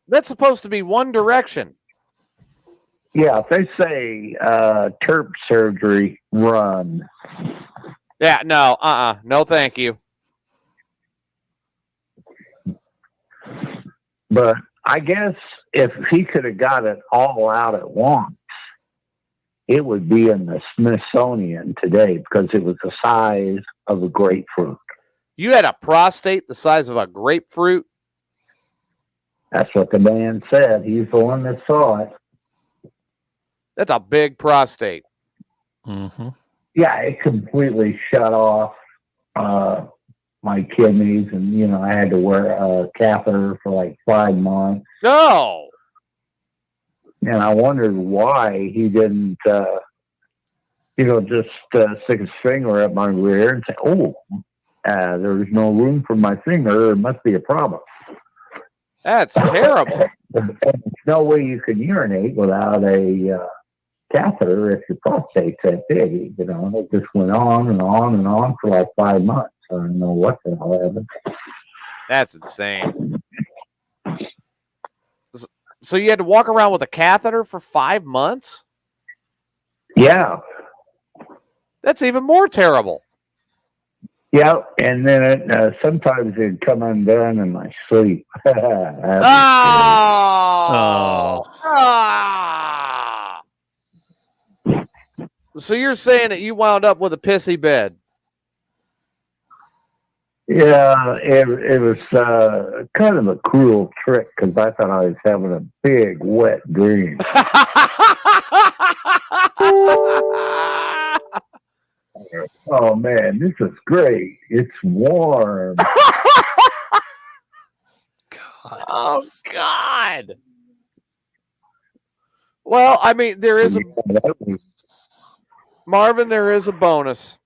That's supposed to be one direction. Yeah, if they say TERP surgery, run. Yeah, no, no, thank you. But I guess if he could have got it all out at once, it would be in the Smithsonian today because it was the size of a grapefruit. You had a prostate the size of a grapefruit? That's what the man said. He's the one that saw it. That's a big prostate. Mm-hmm. Yeah, it completely shut off my kidneys, and I had to wear a catheter for like 5 months. No. And I wondered why he didn't, just stick his finger up my rear and say, "Oh, there's no room for my finger. There must be a problem." That's terrible. And there's no way you can urinate without a catheter if your prostate's that big. It just went on and on and on for like 5 months. I don't know what the hell happened. That's insane. So you had to walk around with a catheter for 5 months? Yeah. That's even more terrible. Yeah, and then sometimes it'd come undone in my sleep. Ah! So you're saying that you wound up with a pissy bed? Yeah, it was kind of a cruel trick because I thought I was having a big wet dream. Oh man, this is great. It's warm. God. Oh God. Well, I mean, there is Marvin, there is a bonus.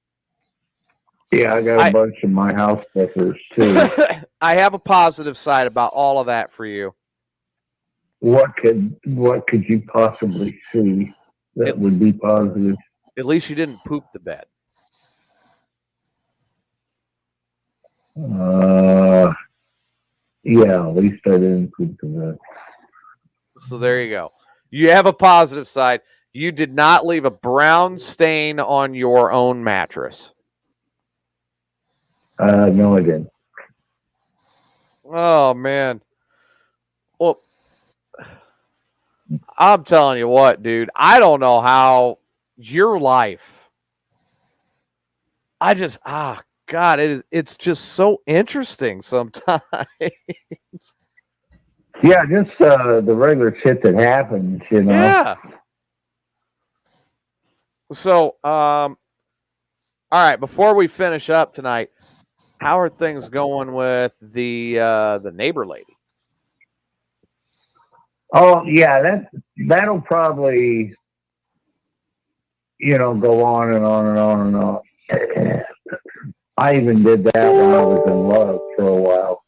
Yeah, I got a bunch of my house peppers too. I have a positive side about all of that for you. What could you possibly see that would be positive? At least you didn't poop the bed. Yeah, at least I didn't poop the bed. So there you go. You have a positive side. You did not leave a brown stain on your own mattress. No, I didn't. Oh, man. Well, I'm telling you what, dude. I don't know how your life. God, it's just so interesting sometimes. Yeah, just the regular shit that happens, Yeah. So, all right, before we finish up tonight, how are things going with the neighbor lady? Oh yeah, that'll probably go on and on and on and on. I even did that when I was in love for a while.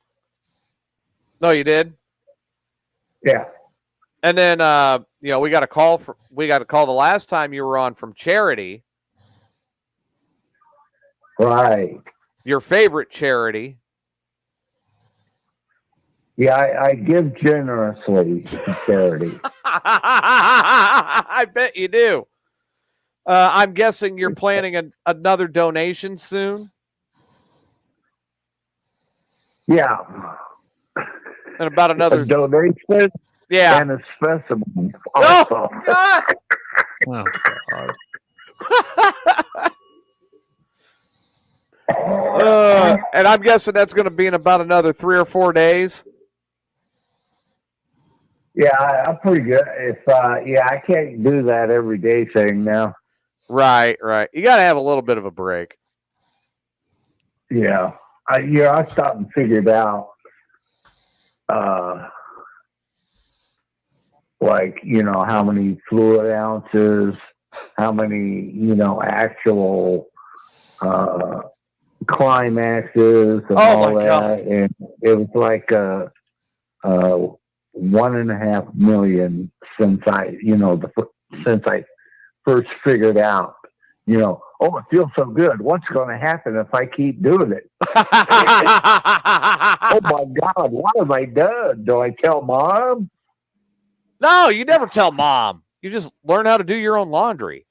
No, you did? Yeah. And then we got a call the last time you were on from Charity. Right. Your favorite charity. Yeah, I give generously to charity. I bet you do. I'm guessing you're planning another donation soon. Yeah. And about another donation. Yeah. And a specimen. Oh, Also. God. Oh, God. And I'm guessing that's going to be in about another 3 or 4 days. Yeah, I'm pretty good. I can't do that every day thing now. Right. You got to have a little bit of a break. Yeah. I stopped and figured out, how many fluid ounces, how many, actual climaxes and all that. God. And it was like 1.5 million since I first figured out, it feels so good. What's going to happen if I keep doing it? Oh my God, what have I done? Do I tell Mom? No, you never tell Mom. You just learn how to do your own laundry.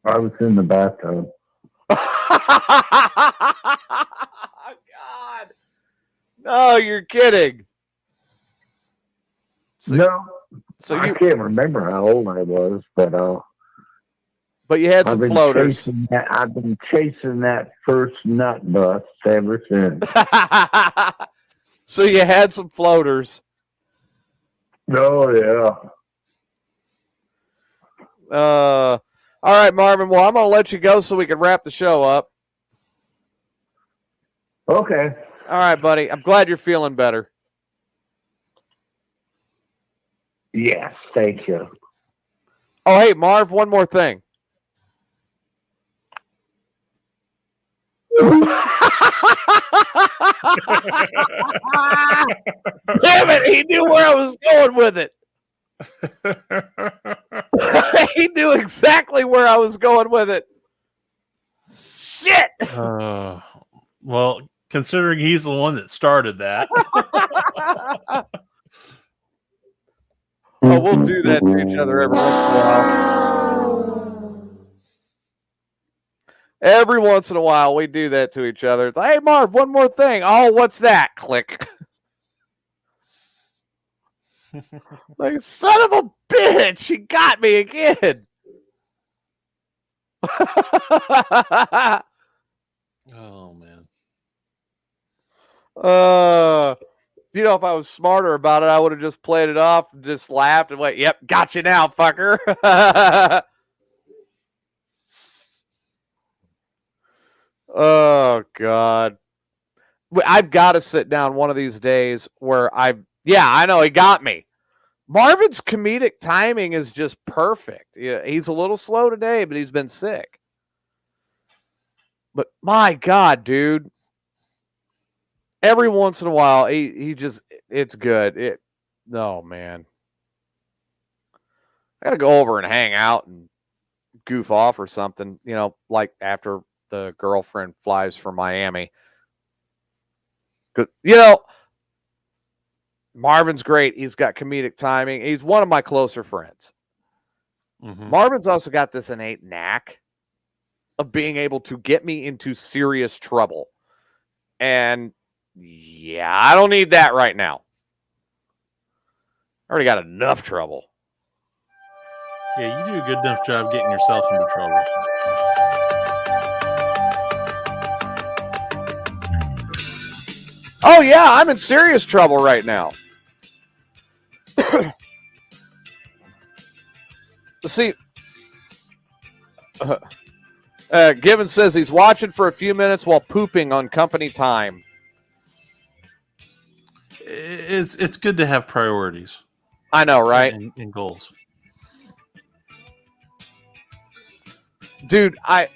I was in the bathtub. God. No, you're kidding. I can't remember how old I was, but you had some floaters. I've been chasing that first nut bust ever since. So you had some floaters. Oh yeah. All right, Marvin. Well, I'm going to let you go so we can wrap the show up. Okay. All right, buddy. I'm glad you're feeling better. Yes, thank you. Oh, hey, Marv, one more thing. Damn it, he knew where I was going with it. He knew exactly where I was going with it. Shit. Well, considering he's the one that started that. Oh, we'll do that to each other every once in a while. Every once in a while, we do that to each other. It's like, hey, Marv, one more thing. Oh, what's that? Click. Like, son of a bitch, he got me again. Oh, man. You know, if I was smarter about it, I would have just played it off and just laughed and went, yep, got you now, fucker. Oh, God. I've got to sit down one of these days where I know, he got me. Marvin's comedic timing is just perfect. Yeah, he's a little slow today, but he's been sick. But my God, dude. Every once in a while, he just, it's good. Oh, man. I got to go over and hang out and goof off or something, you know, like after the girlfriend flies from Miami. You know, Marvin's great. He's got comedic timing. He's one of my closer friends. Mm-hmm. Marvin's also got this innate knack of being able to get me into serious trouble. And yeah, I don't need that right now. I already got enough trouble. Yeah, you do a good enough job getting yourself into trouble. Oh, yeah, I'm in serious trouble right now. See, Given says he's watching for a few minutes while pooping on company time. It's good to have priorities. I know, right? And goals. Dude, I'm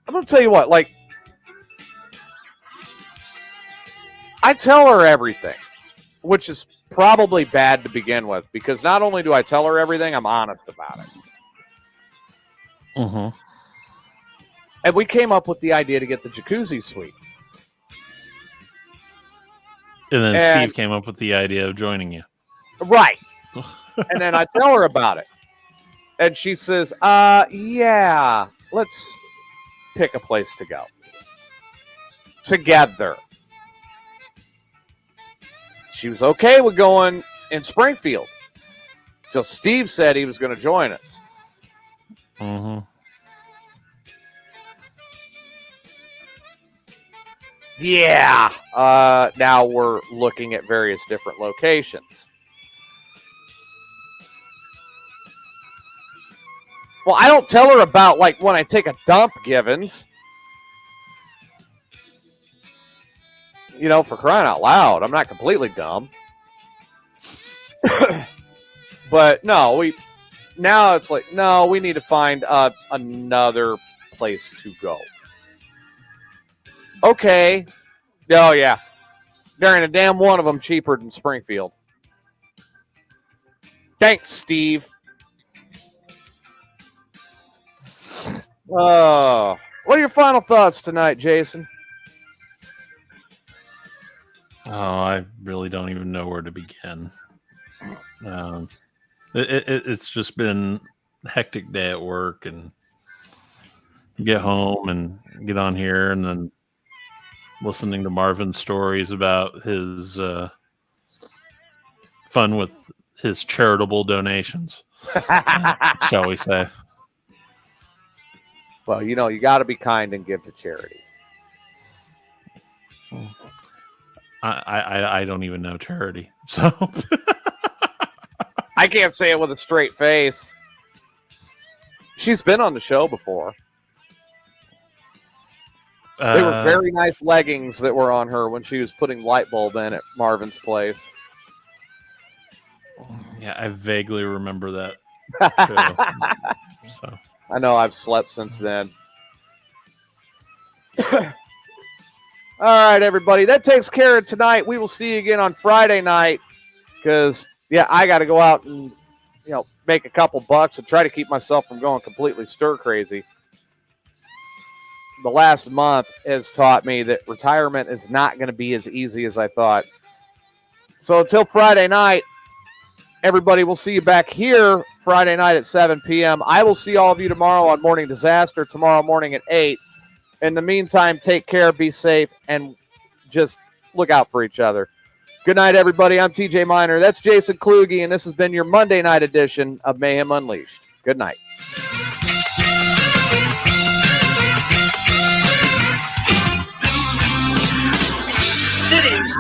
going to tell you what, like, I tell her everything, which is probably bad to begin with, because not only do I tell her everything, I'm honest about it. Mm-hmm. And we came up with the idea to get the jacuzzi suite. And then Steve came up with the idea of joining you. Right. And then I tell her about it. And she says, yeah, let's pick a place to go. Together. She was okay with going in Springfield. So Steve said he was going to join us. Mm-hmm. Yeah. Now we're looking at various different locations. Well, I don't tell her about, like, when I take a dump, Givens. You know, for crying out loud. I'm not completely dumb. But, no, now it's like, no, we need to find another place to go. Okay. Oh, yeah. There ain't a damn one of them cheaper than Springfield. Thanks, Steve. What are your final thoughts tonight, Jason? Oh, I really don't even know where to begin. It's just been a hectic day at work, and get home and get on here, and then listening to Marvin's stories about his fun with his charitable donations, shall we say. Well, you know, you got to be kind and give to charity. I don't even know charity, so I can't say it with a straight face. She's been on the show before. They were very nice leggings that were on her when she was putting light bulb in at Marvin's place. Yeah, I vaguely remember that. So. I know I've slept since then. All right, everybody. That takes care of tonight. We will see you again on Friday night because, I got to go out and, make a couple bucks and try to keep myself from going completely stir crazy. The last month has taught me that retirement is not going to be as easy as I thought. So until Friday night, everybody, we'll see you back here Friday night at 7 p.m. I will see all of you tomorrow on Morning Disaster, tomorrow morning at 8. In the meantime, take care, be safe, and just look out for each other. Good night, everybody. I'm TJ Miner. That's Jason Kluge, and this has been your Monday night edition of Mayhem Unleashed. Good night. Cities